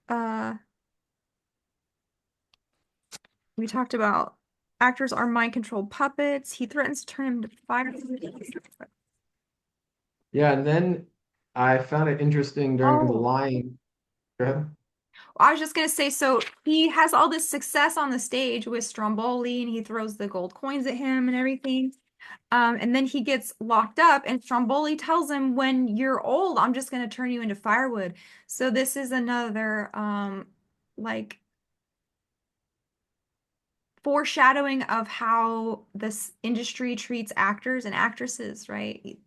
Uh, we talked about actors are mind-controlled puppets. He threatens to turn him into fire. Yeah, and then I found it interesting during the Oh, lying. Go ahead. I was just gonna say, so he has all this success on the stage with Stromboli, and he throws the gold coins at him and everything. And then he gets locked up, and Stromboli tells him, "When you're old, I'm just gonna turn you into firewood." So this is another like foreshadowing of how this industry treats actors and actresses, right?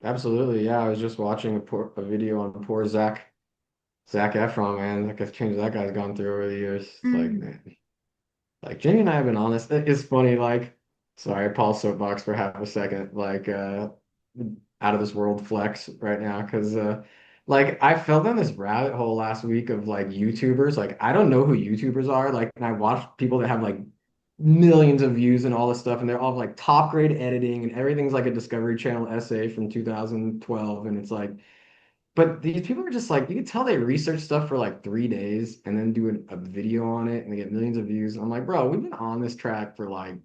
Absolutely. Yeah, I was just watching a video on poor Zach Efron, man. Like, the changes that guy's gone through over the years. It's like, Mm. man. Like Jenny and I have been honest. It's funny, like, sorry, Paul soapbox for half a second, like out of this world flex right now. Cause like I fell down this rabbit hole last week of like YouTubers. Like I don't know who YouTubers are. Like and I watch people that have like millions of views and all this stuff, and they're all like top grade editing and everything's like a Discovery Channel essay from 2012. And it's like but these people are just like, you can tell they research stuff for like 3 days and then do a video on it and they get millions of views. I'm like, bro, we've been on this track for like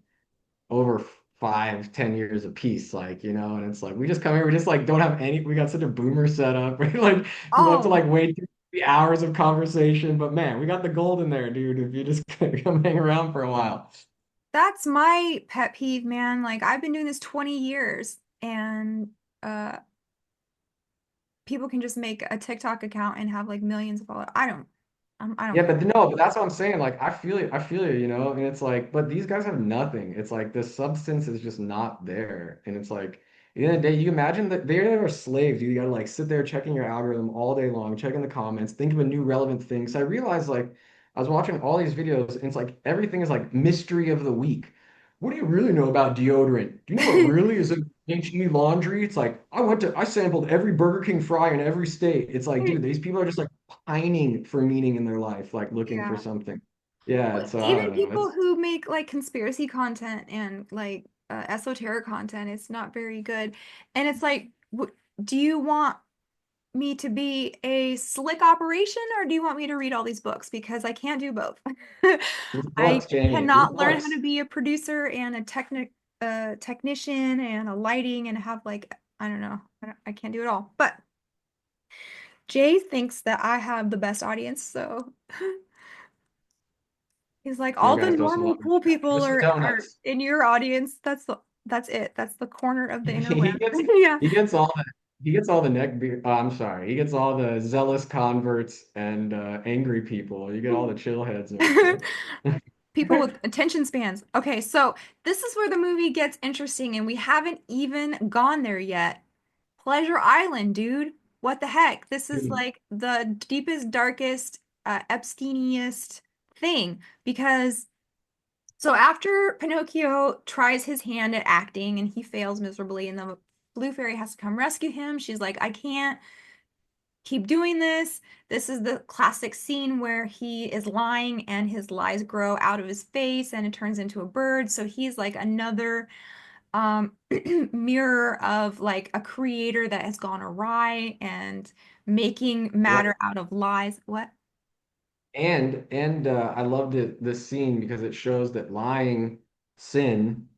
over 5, 10 years a piece, like, and it's like we just come here, we just like don't have any, we got such a boomer setup. We like we have to Oh, like wait 3 hours of conversation, but man, we got the gold in there, dude. If you just come hang around for a while. that's my pet peeve, man. Like I've been doing this 20 years and uh people can just make a TikTok account and have like millions of followers. I don't Yeah, care. but no, but that's what I'm saying. Like, I feel you, and it's like, but these guys have nothing. It's like the substance is just not there, and it's like, at the end of the day, you imagine that they're slaves. You gotta like sit there checking your algorithm all day long, checking the comments, think of a new relevant thing. So I realized like I was watching all these videos, and it's like everything is like mystery of the week. What do you really know about deodorant? Do you know what really is in HE laundry? It's like I sampled every Burger King fry in every state. It's like, dude, these people are just like pining for meaning in their life, like looking for Yeah. something. Yeah, Well, it's I even don't know. people who make like conspiracy content and like esoteric content, it's not very good. And it's like, do you want me to be a slick operation or do you want me to read all these books? Because I can't do both. Read I books, Jamie. Read cannot learn how to books. be a producer and a technician and a lighting and have like, I don't know, I can't do it all. But Jay thinks that I have the best audience, so he's like, Your all the guys throw some normal water. cool Give people us some are donuts. in your audience. That's it. That's the corner of the He interweb. gets Yeah. he gets all the he gets all the I'm sorry. He gets all the zealous converts and angry people. You get all the chill heads over People there. with attention spans. Okay, so this is where the movie gets interesting, and we haven't even gone there yet. Pleasure Island, dude. What the heck? This is Dude, like the deepest, darkest, Epsteiniest thing because so after Pinocchio tries his hand at acting and he fails miserably, and the Blue Fairy has to come rescue him, she's like, I can't keep doing this. This is the classic scene where he is lying and his lies grow out of his face and it turns into a bird. So he's like another um mirror of like a creator that has gone awry and making right. matter out of lies. What? And I loved this scene because it shows that lying sin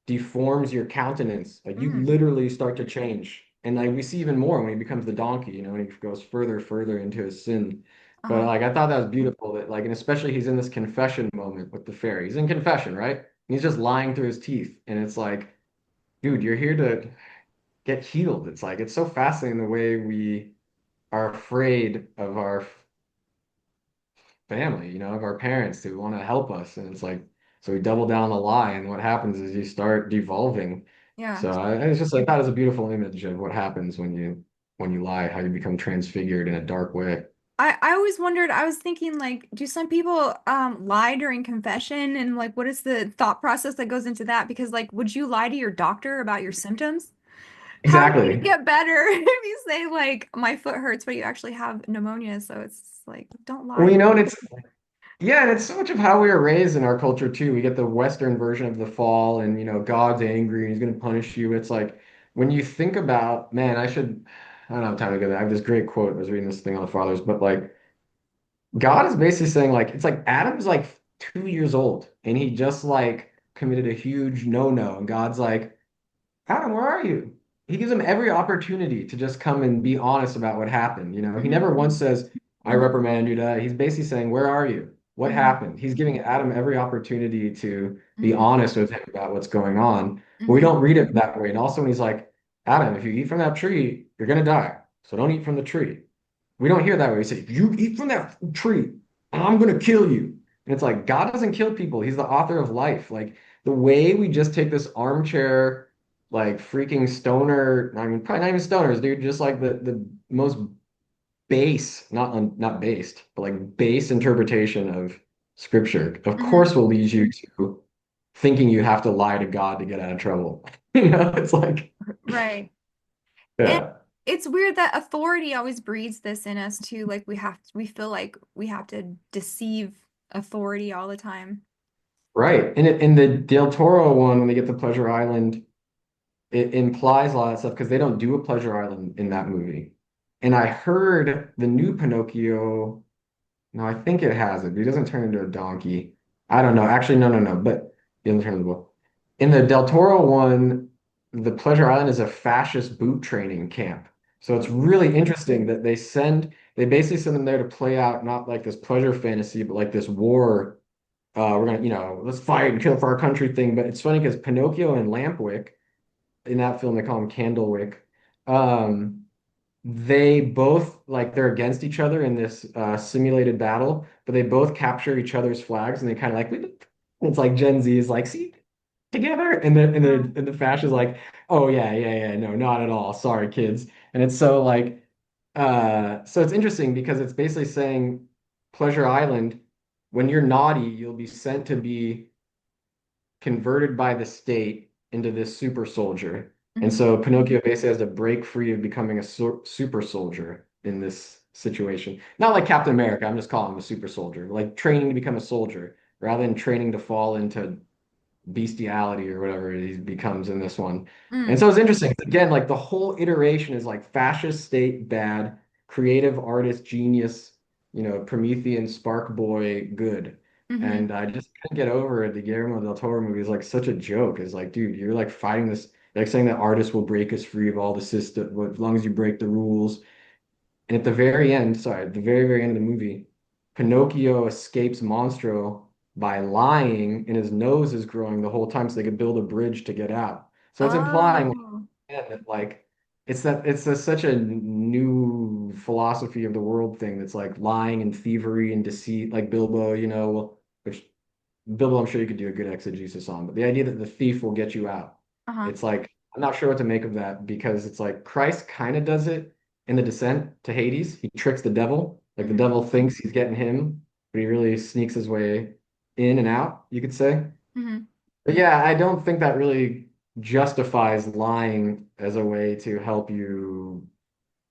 deforms your countenance. Like you Mm, literally start to change. And like we see even more when he becomes the donkey, when he goes further into his sin. But uh-huh. like I thought that was beautiful that like and especially he's in this confession moment with the fairy. He's in confession, right? And he's just lying through his teeth. And it's like, dude, you're here to get healed. It's like it's so fascinating the way we are afraid of our family, of our parents who want to help us. And it's like, so we double down the lie. And what happens is you start devolving. Yeah. So it's just like that is a beautiful image of what happens when you lie, how you become transfigured in a dark way. I always wondered, I was thinking like, do some people lie during confession and like what is the thought process that goes into that? Because like would you lie to your doctor about your symptoms? How are you gonna Exactly. get better if you say like my foot hurts, but you actually have pneumonia? So it's like don't Well, lie. and it's yeah, and it's so much of how we were raised in our culture too. We get the Western version of the fall, and God's angry and He's going to punish you. It's like when you think about, man, I don't have time to go there. I have this great quote. I was reading this thing on the fathers, but like God is basically saying like it's like Adam's like 2 years old, and he just like committed a huge no-no, and God's like, Adam, where are you? He gives him every opportunity to just come and be honest about what happened. He Hmm. never once says, I reprimand you to. He's basically saying, where are you? What Hmm. happened? He's giving Adam every opportunity to be Hmm. honest with him about what's going on. But we Hmm. don't read it that way. And also when he's like, Adam, if you eat from that tree, you're gonna die. So don't eat from the tree. We don't hear that way. We say, if you eat from that tree, I'm gonna kill you. And it's like God doesn't kill people. He's the author of life. Like the way we just take this armchair, like freaking stoner, I mean, probably not even stoners, dude, just like the most base, not based, but like base interpretation of scripture, of Hmm. course will lead you to thinking you have to lie to God to get out of trouble. It's like, Right. And yeah. it's weird that authority always breeds this in us too. Like we feel like we have to deceive authority all the time. Right. And in the Del Toro one, when they get to Pleasure Island, it implies a lot of stuff because they don't do a Pleasure Island in that movie. And I heard the new Pinocchio. No, I think it has it, but he doesn't turn into a donkey. I don't know. Actually, no, no, no. But he doesn't turn into a bull. In the Del Toro one, the Pleasure Island is a fascist boot training camp. So it's really interesting that they basically send them there to play out not like this pleasure fantasy, but like this war. We're gonna, let's fight and kill for our country thing. But it's funny because Pinocchio and Lampwick in that film, they call him Candlewick. Um, they both like they're against each other in this simulated battle, but they both capture each other's flags and they kind of like it's like Gen Z is like, see together, and the Fash is like, oh yeah, yeah, yeah, no, not at all. Sorry, kids. And it's so like so it's interesting because it's basically saying Pleasure Island, when you're naughty, you'll be sent to be converted by the state into this super soldier. And Mhm. so Pinocchio basically has to break free of becoming a super soldier in this situation. Not like Captain America, I'm just calling him a super soldier, like training to become a soldier rather than training to fall into bestiality or whatever he becomes in this one. And Mm. so it's interesting. Again, like the whole iteration is like fascist state bad, creative artist genius, Promethean spark boy good. Mhm. And I just couldn't get over it. The Guillermo del Toro movie is like such a joke. It's like, dude, you're like fighting this, like saying that artists will break us free of all the system, as long as you break the rules. And at the very end, sorry, at the very, very end of the movie, Pinocchio escapes Monstro by lying, and his nose is growing the whole time so they could build a bridge to get out. So it's implying Oh. that like such a new philosophy of the world thing that's like lying and thievery and deceit, like Bilbo, which Bilbo, I'm sure you could do a good exegesis on, but the idea that the thief will get you out, Uh-huh. it's like, I'm not sure what to make of that because it's like Christ kind of does it in the descent to Hades. He tricks the devil. Like the Mhm. devil thinks he's getting him, but he really sneaks his way in and out, you could say. Mhm. But yeah, I don't think that really justifies lying as a way to help you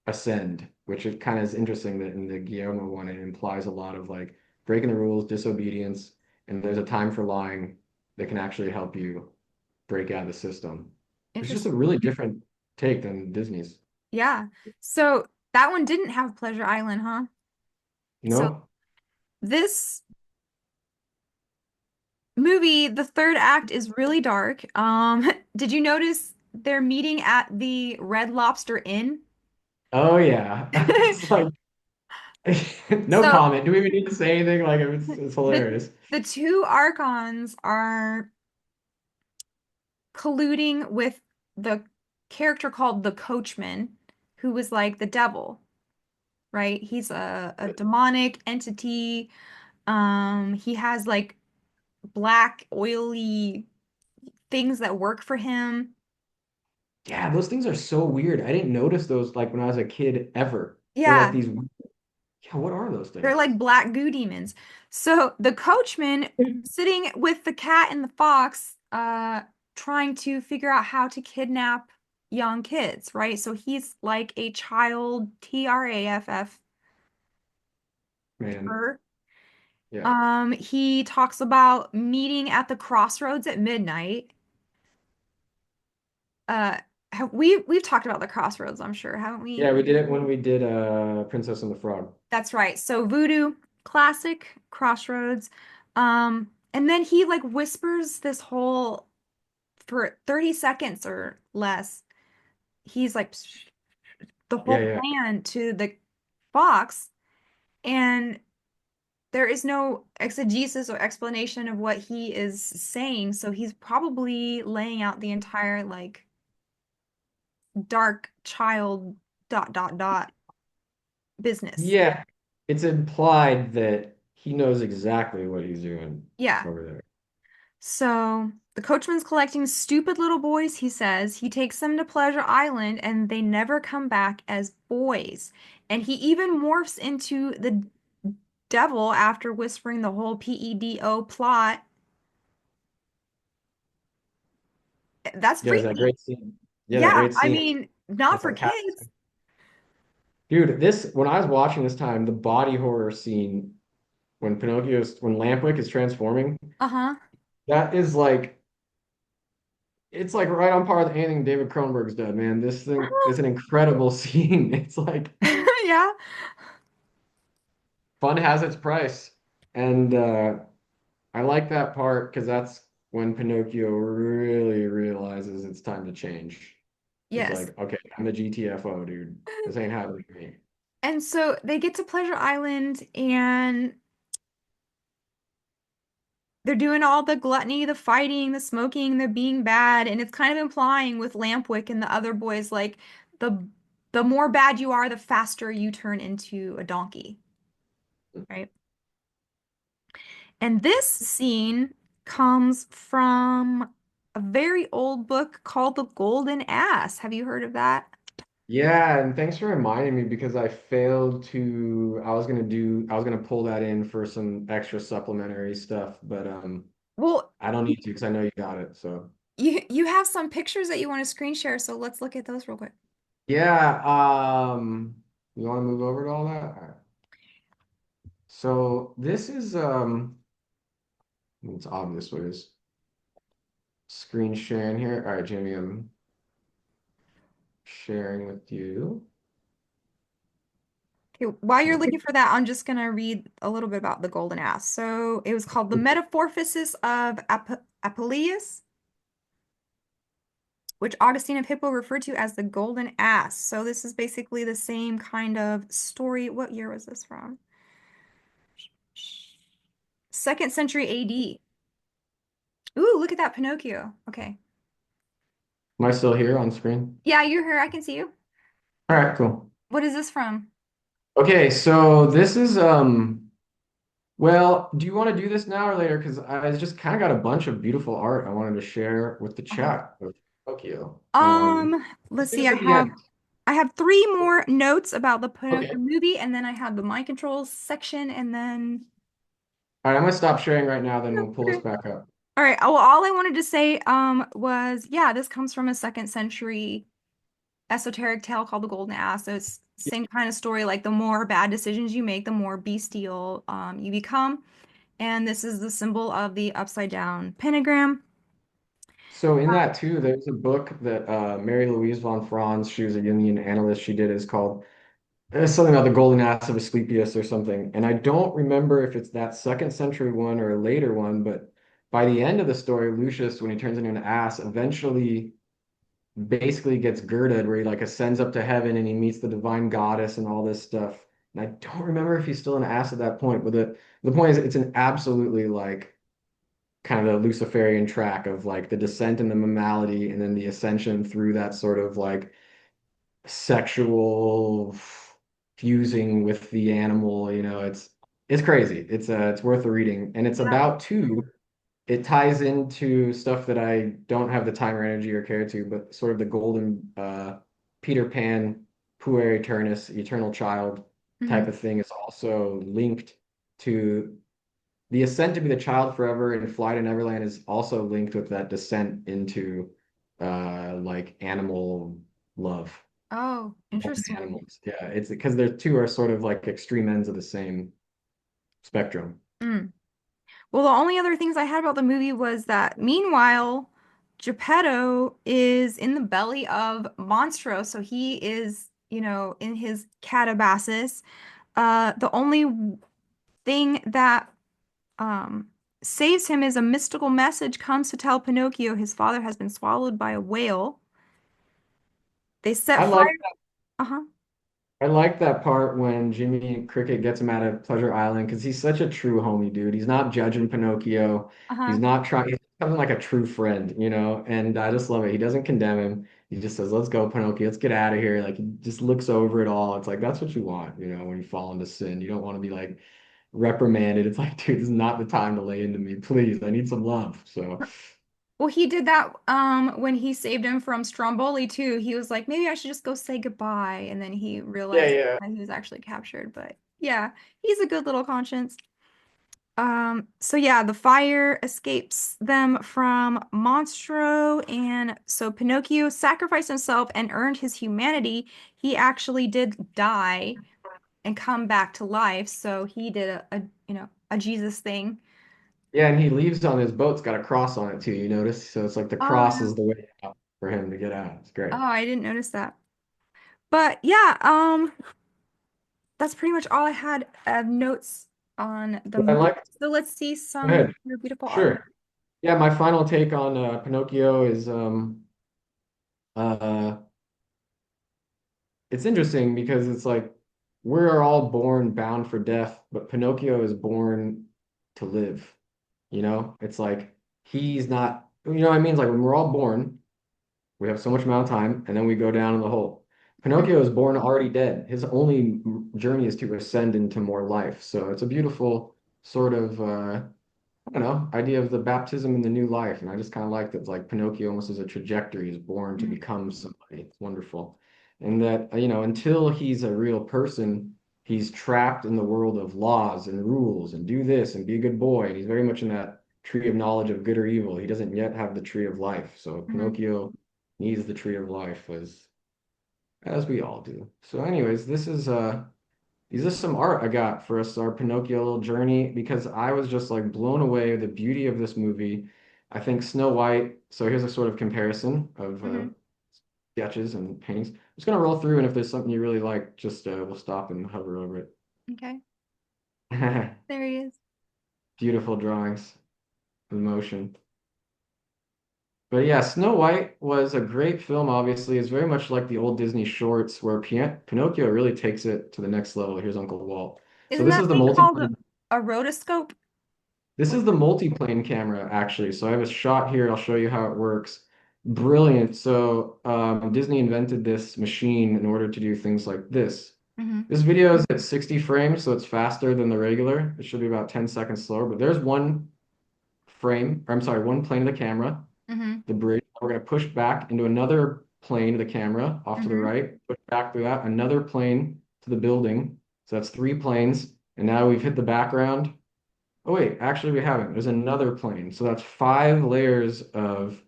ascend, which it kind of is interesting that in the Guillermo one, it implies a lot of like breaking the rules, disobedience, and there's a time for lying that can actually help you break out of the system. It's just a Interesting. really different take than Disney's. Yeah. So that one didn't have Pleasure Island, huh? So No? this movie, the third act is really dark. Did you notice they're meeting at the Red Lobster Inn? Oh yeah. It's like no So comment. Do we even need to say anything? Like it's the hilarious. the two archons are colluding with the character called the coachman, who was like the devil, right? He's a demonic entity. He has like black, oily things that work for him. Yeah, those things are so weird. I didn't notice those like when I was a kid ever. They're like Yeah, these, yeah, what are those they're things? like black goo demons. So the coachman sitting with the cat and the fox, trying to figure out how to kidnap young kids, right? So he's like a child TRAFF. Man, yeah. He talks about meeting at the crossroads at midnight. Uh, we've talked about the crossroads, I'm sure, haven't we? Yeah, we did it when we did Princess and the Frog. That's right. So voodoo, classic, crossroads. And then he like whispers this whole for 30 seconds or less. He's like the Yeah, whole yeah. plan to the fox, and there is no exegesis or explanation of what he is saying. So he's probably laying out the entire like dark child dot dot dot business. Yeah. It's implied that he knows exactly what he's doing Yeah. over there. So the coachman's collecting stupid little boys, he says. He takes them to Pleasure Island and they never come back as boys. And he even morphs into the devil after whispering the whole PEDO plot. That's Yeah, there's that freaky. great scene. Yeah, that Yeah, great I scene. mean, not It's for like cat. kids. Dude, this when I was watching this time, the body horror scene when Lampwick is transforming, Uh-huh. that is like it's like right on par with anything David Cronenberg's done, man. This thing is an incredible scene. It's like Yeah. Fun has its price. And I like that part because that's when Pinocchio really realizes it's time to change. He's Yes. like, okay, I'm the GTFO, dude. This ain't happening to me. And so they get to Pleasure Island and they're doing all the gluttony, the fighting, the smoking, the being bad, and it's kind of implying with Lampwick and the other boys like the the more bad you are, the faster you turn into a donkey, right? And this scene comes from a very old book called The Golden Ass. Have you heard of that? Yeah, and thanks for reminding me because I failed to, I was gonna pull that in for some extra supplementary stuff, but Well, I don't need to because I know you got it. So you have some pictures that you want to screen share, so let's look at those real quick. yeah, you want to move over to all that? All right. So this is it's obvious what is screen sharing here. All right, Jamie, I'm sharing with you. Okay, while you're Okay. looking for that, I'm just gonna read a little bit about the golden ass. So it was called the Metamorphosis of Apuleius, which Augustine of Hippo referred to as the golden ass. So this is basically the same kind of story. What year was this from? Second century AD. Ooh, look at that Pinocchio. Okay. Am I still here on screen? Yeah, you're here. I can see you. All right, cool. What is this from? Okay, so this is well, do you want to do this now or later? Because I just kind of got a bunch of beautiful art I wanted to share with the Uh-huh. chat of Tokyo. Let's Do see. this at the end. I have three more notes about the Pinocchio Okay. movie, and then I have the mind controls section, and then All right, I'm gonna stop sharing right now, then no, we'll pull okay. this back up. All right. Oh, well, all I wanted to say was yeah, this comes from a second century esoteric tale called the Golden Ass. So it's same kind of story, like the more bad decisions you make, the more bestial you become. And this is the symbol of the upside down pentagram. So in that too, there's a book that Mary Louise von Franz, she was a Jungian analyst, she did is called something about the golden ass of Asclepius or something. And I don't remember if it's that second century one or a later one, but by the end of the story, Lucius, when he turns into an ass, eventually basically gets girded where he like ascends up to heaven and he meets the divine goddess and all this stuff. And I don't remember if he's still an ass at that point, but the point is it's an absolutely like kind of the Luciferian track of like the descent and the normality and then the ascension through that sort of like sexual fusing with the animal, it's crazy. It's worth the reading. And it's Yeah. about two. It ties into stuff that I don't have the time or energy or care to, but sort of the golden Peter Pan, puer aeternus, eternal child Hmm. type of thing is also linked to the ascent to be the child forever and fly to Neverland is also linked with that descent into like animal love, Oh, loving interesting. animals. Yeah, it's because the two are sort of like extreme ends of the same spectrum. Mm. Well, the only other things I had about the movie was that meanwhile, Geppetto is in the belly of Monstro, so he is, in his catabasis. The only thing that um, saves him is a mystical message comes to tell Pinocchio his father has been swallowed by a whale. They set I like fire. Uh-huh. I like that part when Jimmy Cricket gets him out of Pleasure Island because he's such a true homie dude. He's not judging Pinocchio. He's Uh-huh. not trying. He's becoming like a true friend. And I just love it. He doesn't condemn him. He just says, "Let's go, Pinocchio. Let's get out of here." Like he just looks over it all. It's like that's what you want, when you fall into sin. You don't want to be like reprimanded. It's like, dude, this is not the time to lay into me. Please, I need some love. So, Well, he did that when he saved him from Stromboli too. He was like, maybe I should just go say goodbye. And then he yeah, realized yeah. that he was actually captured. But yeah, he's a good little conscience. So yeah, the fire escapes them from Monstro, and so Pinocchio sacrificed himself and earned his humanity. He actually did die and come back to life, so he did a Jesus thing. Yeah, and he leaves on his boat. It's got a cross on it too. You notice? So it's like the Oh cross yeah. is the way out for him to get out. It's great. Oh, I didn't notice that. But yeah, that's pretty much all I had notes on the What I movie. like, So let's see go some of ahead. your beautiful art. Sure. Yeah, my final take on Pinocchio is uh it's interesting because it's like we're all born bound for death, but Pinocchio is born to live. You know, it's like he's not, you know what I mean? It's like when we're all born, we have so much amount of time, and then we go down in the hole. Pinocchio is born already dead. His only journey is to ascend into more life. So it's a beautiful sort of I don't know, idea of the baptism in the new life. And I just kind of like that, like Pinocchio almost as a trajectory is born to Mhm. become somebody. It's wonderful. And that, you know, until he's a real person, he's trapped in the world of laws and rules and do this and be a good boy. And he's very much in that tree of knowledge of good or evil. He doesn't yet have the tree of life. So Mhm. Pinocchio needs the tree of life as we all do. So anyways, this is some art I got for us, our Pinocchio little journey, because I was just like blown away with the beauty of this movie. I think Snow White, so here's a sort of comparison of Mhm. sketches and paintings. I'm just gonna roll through, and if there's something you really like, just we'll stop and hover over Okay, it. there he is. Beautiful drawings of motion. But yeah, Snow White was a great film, obviously. It's very much like the old Disney shorts where Pinocchio really takes it to the next level. Here's Uncle Walt. So Isn't this that is the thing multi called a rotoscope? This What? is the multi-plane camera, actually. So I have a shot here. I'll show you how it works. Brilliant. So Disney invented this machine in order to do things like this. Mm-hmm. This video is at 60 frames, so it's faster than the regular. It should be about 10 seconds slower, but there's one frame, or I'm sorry, one plane of the camera, Mm-hmm. the bridge. We're going to push back into another plane of the camera off to the Mm-hmm. right, push back through that, another plane to the building. So that's three planes. And now we've hit the background. Oh wait, actually we haven't. There's another plane. So that's five layers of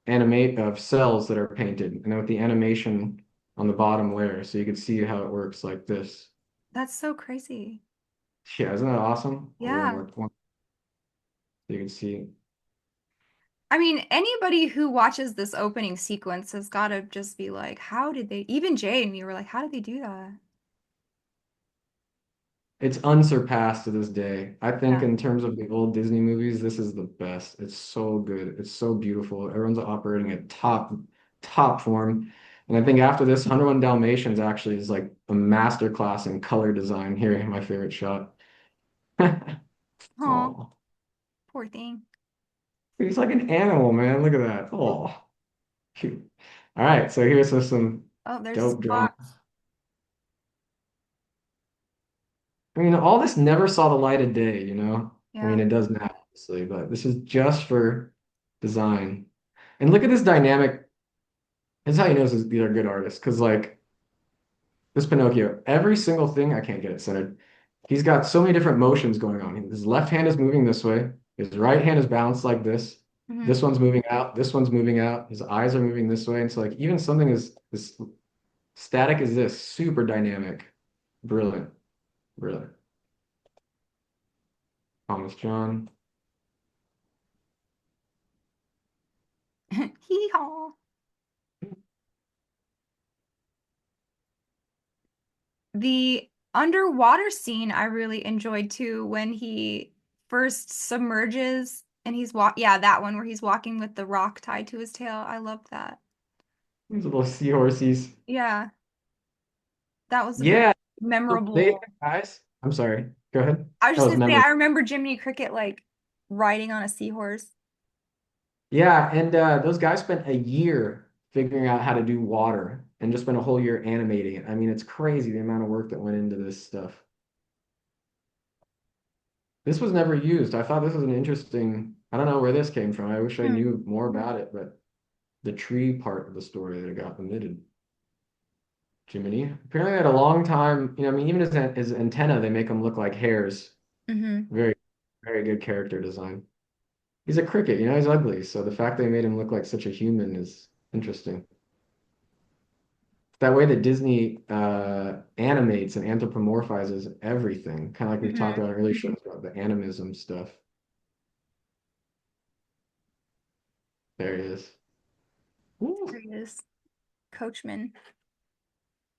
animate of cells that are painted, and then with the animation on the bottom layer, so you can see how it works like this. That's so crazy. Yeah, isn't that awesome? Oh, Yeah. so you can see. I mean, anybody who watches this opening sequence has got to just be like, how did they, even Jay and me were like, how did they do that? It's unsurpassed to this day. I think Yeah. in terms of the old Disney movies, this is the best. It's so good. It's so beautiful. Everyone's operating at top form. And I think after this, 101 Dalmatians actually is like a master class in color design. Here, my favorite shot. Oh, Oh, poor thing. he's like an animal, man. Look at that. Oh, cute. All right, so here's some Oh, there's his dope drawings. box. I mean, all this never saw the light of day, you know? I mean, Yeah. it does now, obviously, but this is just for design. And look at this dynamic. This is how you know these are good artists, because like this Pinocchio, every single thing, I can't get it centered. He's got so many different motions going on. His left hand is moving this way. His right hand is balanced like this. Mm-hmm. This one's moving out. This one's moving out. His eyes are moving this way. And so like even something as static as this, super dynamic. Brilliant. Brilliant. Thomas John. Hee-haw. The underwater scene I really enjoyed too when he first submerges and yeah, that one where he's walking with the rock tied to his tail. I loved that. These little seahorses. Yeah, that was a very Yeah. So they memorable. guys. I'm sorry. Go ahead. I was That just was gonna say memorable. I remember Jiminy Cricket like riding on a seahorse. Yeah, and those guys spent a year figuring out how to do water and just spent a whole year animating it. I mean, it's crazy the amount of work that went into this stuff. This was never used. I thought this was an interesting, I don't know where this came from. I wish I Hmm. knew more about it, but the tree part of the story that got omitted. Jiminy. Apparently, they had a long time, you know, I mean, even his antenna, they make him look like hairs. Hmm. Very, very good character design. He's a cricket, you know, he's ugly. So the fact they made him look like such a human is interesting. That way that Disney animates and anthropomorphizes everything, kind of like we've talked Hmm. about in early shows about the animism stuff. There he is. Ooh. There he is, Coachman.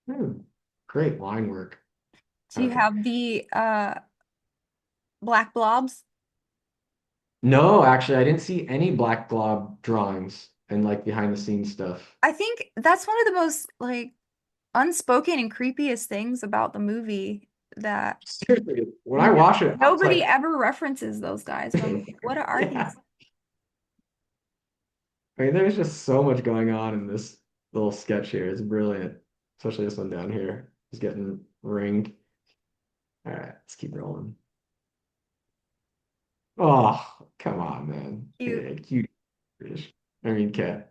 Hmm. Great line work. Do you Okay. have the black blobs? No, actually, I didn't see any black glob drawings and like behind the scenes stuff. I think that's one of the most like unspoken and creepiest things about the movie that Seriously, when I no, watch it, I was nobody like, ever references those guys. And I'm like, what are yeah. these? I mean, there's just so much going on in this little sketch here. It's brilliant, especially this one down here. He's getting ringed. All right, let's keep rolling. Oh, come on, man. Cute. Yeah, cute fish. I mean, cat.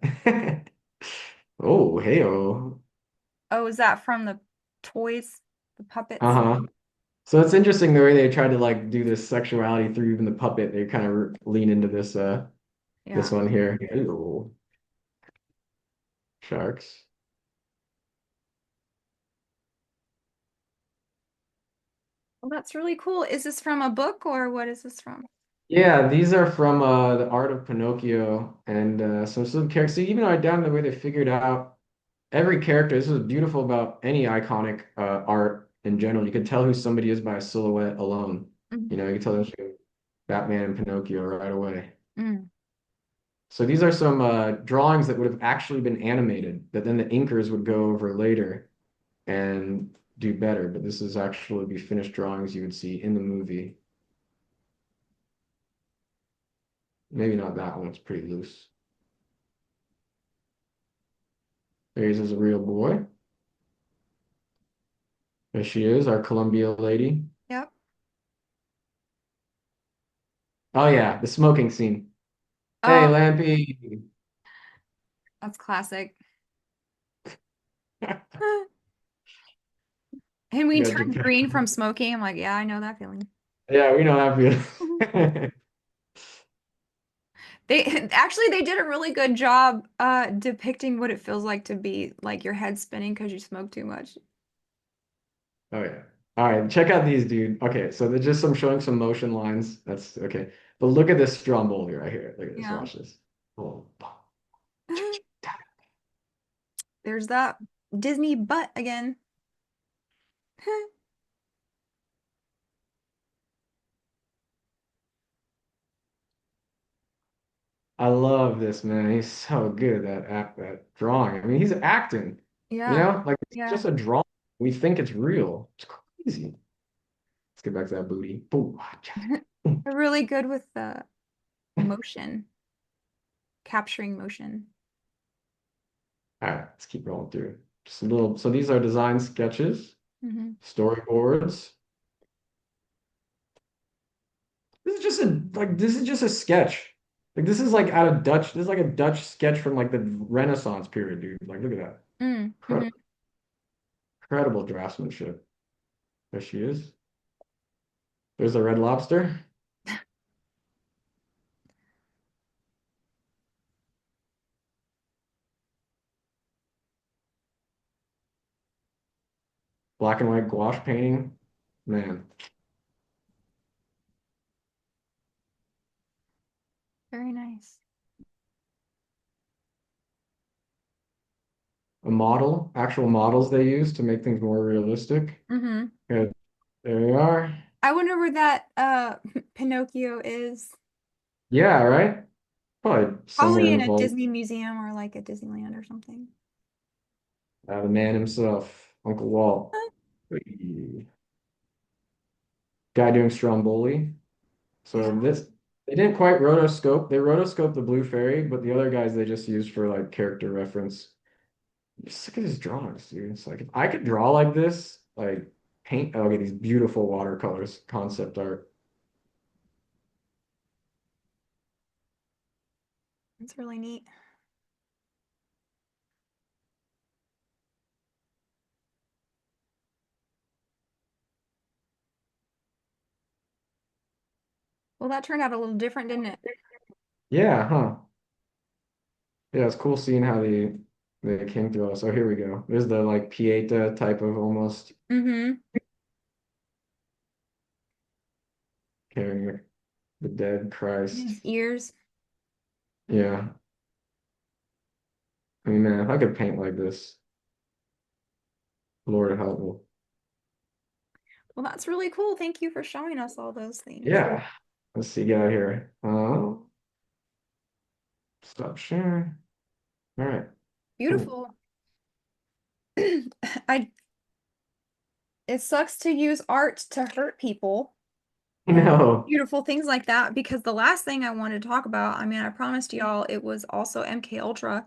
Oh, hey-oh. Oh, is that from the toys, the puppets? Uh-huh. So it's interesting the way they tried to like do this sexuality through even the puppet. They kind of lean into this Yeah. one here. Ew. Sharks. Well, that's really cool. Is this from a book or what is this from? Yeah, these are from the Art of Pinocchio and some characters. See, even down to the way they figured out every character. This is beautiful about any iconic art in general. You can tell who somebody is by a silhouette alone. Mhm. You can tell them Batman and Pinocchio right away. Mm. So these are some drawings that would have actually been animated that then the inkers would go over later and do better. But this is actually be finished drawings you would see in the movie. Maybe not that one, it's pretty loose. There's a real boy. There she is, our Columbia lady. Yep. Oh yeah, the smoking scene. Hey, Oh, Lampy. that's classic. And We we got turned green Geppetto. from smoking. I'm like, yeah, I know that feeling. Yeah, we know that Mhm. feeling. They actually they did a really good job depicting what it feels like to be like your head spinning because you smoke too much. Oh yeah. All right, check out these, dude. Okay, so they're just some showing some motion lines. That's okay. But look at this Stromboli right here. Look at this. Yeah. Watch this. Oh. There's that Disney butt again. I love this man. He's so good at that drawing. I mean, he's acting. Yeah. Like it's Yeah. just a drawing. We think it's real. It's crazy. Let's get back to that booty. Boom. They're really good with the motion, capturing motion. All right, let's keep rolling through. Just a little. So these are design sketches, Hmm. storyboards. This is just a sketch. Like this is like out of Dutch. This is like a Dutch sketch from like the Renaissance period, dude. Like look at that. Mm-hmm. Incredible, incredible draftsmanship. There she is. There's the Red Lobster. Black and white gouache painting. Man, Very nice. a model, actual models they use to make things more realistic. Hmm. Yeah, there we are. I wonder where that Pinocchio is. Yeah, right? Probably somewhere Probably in in the a vault. Disney museum or like a Disneyland or something. The man himself, Uncle Walt. Guy doing Stromboli. So Yeah. this they didn't quite rotoscope. They rotoscoped the blue fairy, but the other guys they just used for like character reference. Just look at his drawings, dude. It's like if I could draw like this, like paint, I'll get these beautiful watercolors, concept art. It's really neat. Well, that turned out a little different, didn't it? Yeah, huh? Yeah, it's cool seeing how they came through us. Oh, here we go. There's the like Pieta type of almost Mm-hmm. carrying the dead Christ. His ears. Yeah. I mean, man, if I could paint like this, Lord help me. Well, that's really cool. Thank you for showing us all those things. Yeah. Let's see, get out here. Stop sharing. All right. Cool. Beautiful. I it sucks to use art to hurt people and No. beautiful things like that because the last thing I wanted to talk about, I mean, I promised y'all it was also MK Ultra.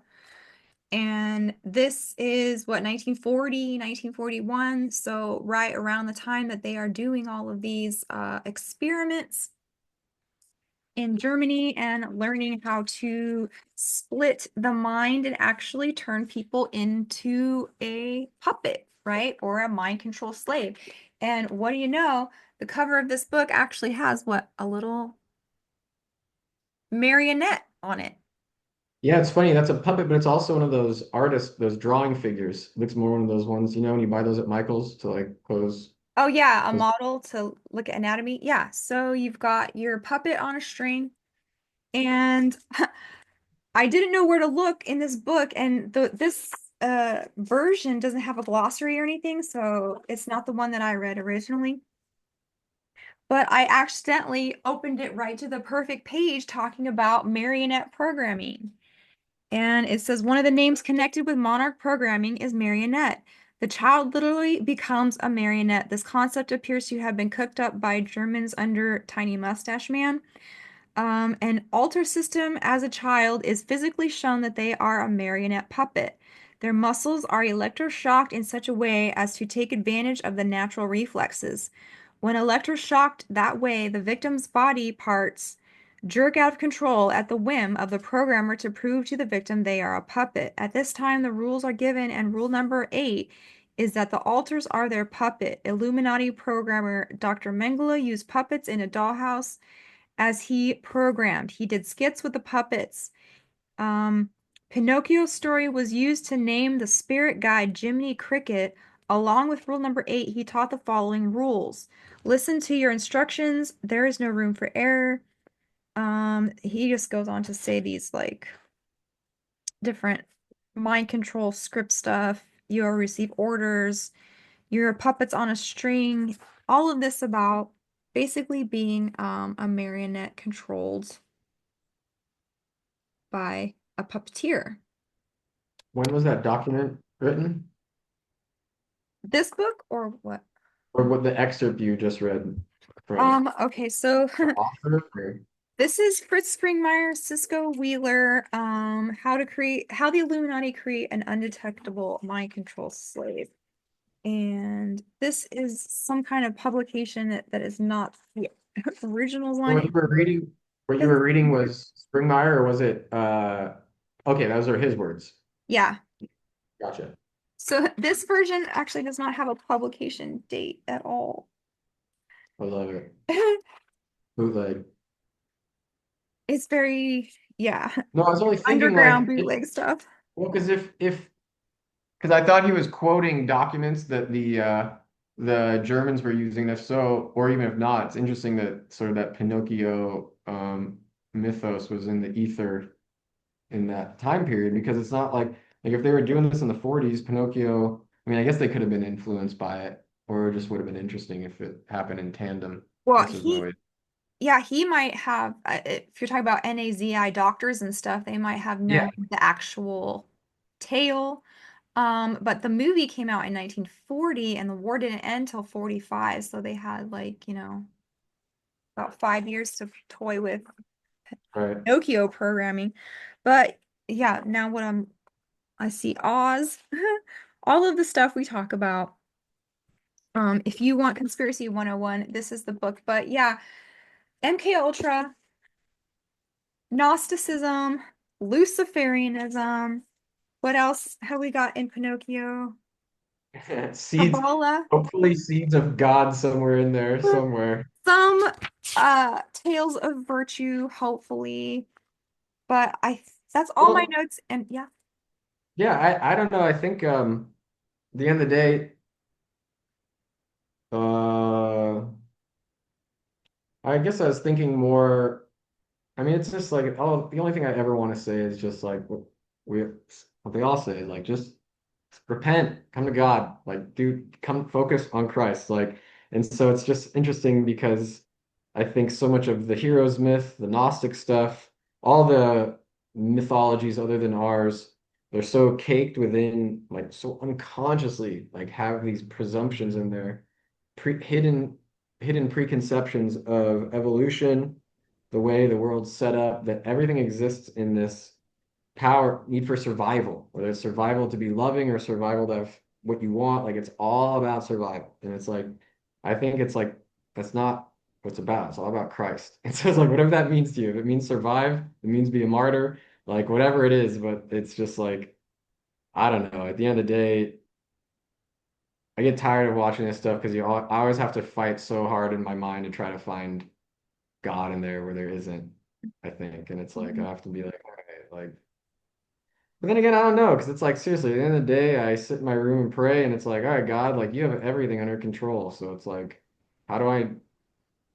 And this is what 1940, 1941. So right around the time that they are doing all of these experiments in Germany and learning how to split the mind and actually turn people into a puppet, right? Or a mind control slave. And what do you know? The cover of this book actually has what? A little marionette on it. Yeah, it's funny. That's a puppet, but it's also one of those artists, those drawing figures. Looks more one of those ones, when you buy those at Michael's to like close. Oh yeah, a close- model to look at anatomy. Yeah, so you've got your puppet on a string, and I didn't know where to look in this book, and this version doesn't have a glossary or anything, so it's not the one that I read originally. But I accidentally opened it right to the perfect page talking about marionette programming. And it says one of the names connected with monarch programming is marionette. The child literally becomes a marionette. This concept appears to have been cooked up by Germans under Tiny Mustache Man. An altar system as a child is physically shown that they are a marionette puppet. Their muscles are electroshocked in such a way as to take advantage of the natural reflexes. When electroshocked that way, the victim's body parts jerk out of control at the whim of the programmer to prove to the victim they are a puppet. At this time, the rules are given, and rule number 8 is that the altars are their puppet. Illuminati programmer Dr. Mengele used puppets in a dollhouse as he programmed. He did skits with the puppets. Um, Pinocchio's story was used to name the spirit guide Jiminy Cricket. Along with rule number 8, he taught the following rules. Listen to your instructions. There is no room for error. He just goes on to say these like different mind control script stuff. You'll receive orders. Your puppets on a string. All of this about basically being a marionette controlled by a puppeteer. When was that document written? This book or what? Or what the excerpt you just read from Okay, so the author? Or... this is Fritz Springmeier, Cisco Wheeler, how the Illuminati create an undetectable mind control slave. And this is some kind of publication that is not the original So one. what you It's- were reading was Springmeier, or was it okay, those are his words. yeah. Gotcha. So this version actually does not have a publication date at all. I love it. Bootleg. It's very, yeah, No, I was only thinking underground like bootleg stuff. well, because if because I thought he was quoting documents that the Germans were using. If so, or even if not, it's interesting that sort of that Pinocchio mythos was in the ether in that time period because it's not like if they were doing this in the 40s, Pinocchio, I mean, I guess they could have been influenced by it, or it just would have been interesting if it happened in tandem. Well, Guess there's no way. yeah, he might have, if you're talking about NAZI doctors and stuff, they might have Yeah, known the actual tale. But the movie came out in 1940 and the war didn't end till 45. So they had like, about 5 years to toy with right. Pinocchio programming. But yeah, now I see Oz, all of the stuff we talk about. If you want Conspiracy 101, this is the book. But yeah, MK Ultra, Gnosticism, Luciferianism. What else have we got in Pinocchio? Seeds, Kabbalah. hopefully seeds of God somewhere in there, somewhere. Some tales of virtue, hopefully. But that's all my Well, notes. And yeah. yeah, I don't know. I think at the end of the day, I guess I was thinking more. I mean, it's just like the only thing I ever want to say is just like what they all say, like just repent, come to God. Like, dude, come focus on Christ. Like, and so it's just interesting because I think so much of the heroes myth, the Gnostic stuff, all the mythologies other than ours, they're so caked within, like, so unconsciously, like, have these presumptions in there, hidden preconceptions of evolution, the way the world's set up, that everything exists in this need for survival, whether it's survival to be loving or survival to have what you want. Like it's all about survival. And it's like, I think it's like, that's not what it's about. It's all about Christ. And so it's like, whatever that means to you, if it means survive, it means be a martyr, like whatever it is, but it's just like, I don't know. At the end of the day, I get tired of watching this stuff because I always have to fight so hard in my mind to try to find God in there where there isn't, I think. And it's like, I Mhm. have to be like, all right, like, but then again, I don't know, because it's like seriously, at the end of the day, I sit in my room and pray, and it's like, all right, God, like you have everything under control. So it's like, how do I,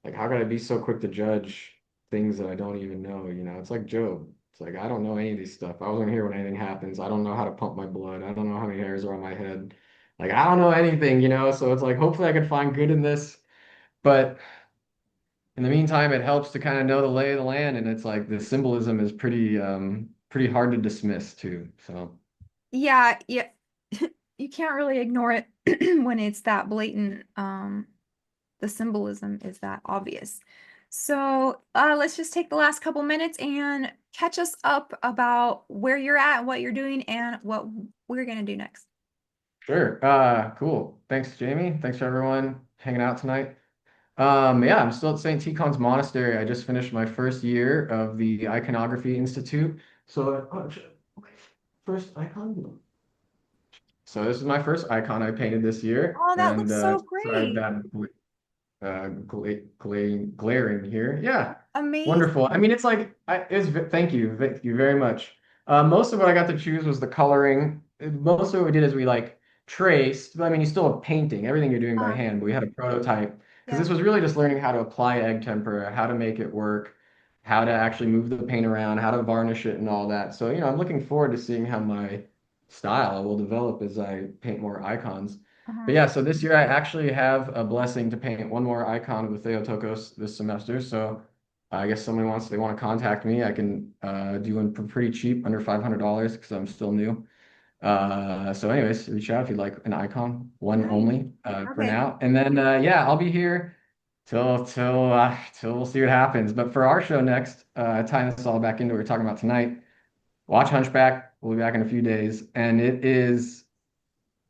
like, how could I be so quick to judge things that I don't even know? You know, it's like Job. It's like I don't know any of these stuff. I wasn't here when anything happens. I don't know how to pump my blood. I don't know how many hairs are on my head. Like I don't know anything, you know. So it's like hopefully I can find good in this, but in the meantime, it helps to kind of know the lay of the land, and it's like the symbolism is pretty hard to dismiss too. So. Yeah, yeah. You can't really ignore it when it's that blatant. The symbolism is that obvious. So let's just take the last couple minutes and catch us up about where you're at, what you're doing, and what we're gonna do next. Sure. Cool. Thanks, Jamie. Thanks for everyone hanging out tonight. Yeah, I'm still at St. Tikhon's Monastery. I just finished my first year of the Iconography Institute. So, first icon. So this is my first icon I painted this year, Oh, that and looks so sorry if great. that glaring here. Yeah, wonderful. I Amazing. mean, it's like thank you very much. Most of what I got to choose was the coloring. Most of what we did is we like traced. But I mean, you still have painting, everything you're doing by Uh, hand. But we had a prototype because yeah. this was really just learning how to apply egg tempera, how to make it work, how to actually move the paint around, how to varnish it, and all that. So, I'm looking forward to seeing how my style will develop as I paint more icons. But Uh-huh. yeah, so this year I actually have a blessing to paint one more icon of the Theotokos this semester. So I guess they want to contact me. I can do one for pretty cheap, under $500 because I'm still new. So anyways, reach out if you'd like an icon, one Nice. only for Okay. now. And then yeah, I'll be here till we'll see what happens. But for our show next, tying this all back into what we're talking about tonight, watch Hunchback. We'll be back in a few days, and it is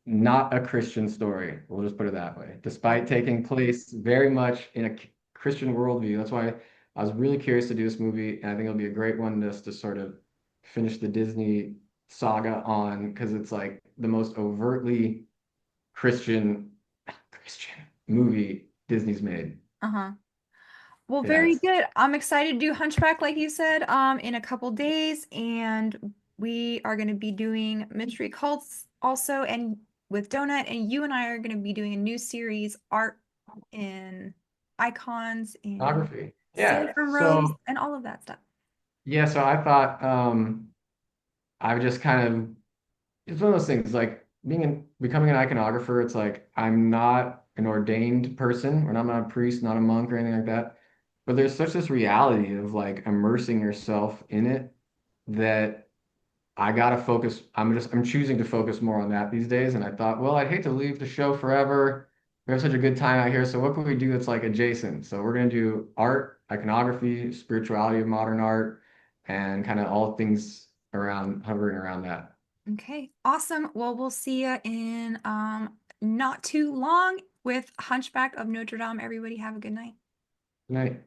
not a Christian story. We'll just put it that way, despite taking place very much in a Christian worldview. That's why I was really curious to do this movie, and I think it'll be a great one just to sort of finish the Disney saga on, because it's like the most overtly Christian movie Disney's made. Uh-huh. Well, Yeah, very good. I'm excited to do Hunchback, like you said, in a couple days, and we are going to be doing mystery cults also, and with Donut, and you and I are going to be doing a new series, art and icons and photography. Sage Yeah. from Rose So and all of that stuff. yeah, so I thought I would just kind of it's one of those things like becoming an iconographer. It's like I'm not an ordained person, or I'm not a priest, not a monk or anything like that. But there's such this reality of like immersing yourself in it that I gotta focus. I'm choosing to focus more on that these days. And I thought, well, I'd hate to leave the show forever. We have such a good time out here. So what can we do that's like adjacent? So we're gonna do art, iconography, spirituality of modern art, and kind of all things around hovering around that. Okay, awesome. Well, we'll see you in not too long with Hunchback of Notre Dame. Everybody have a good night. Night.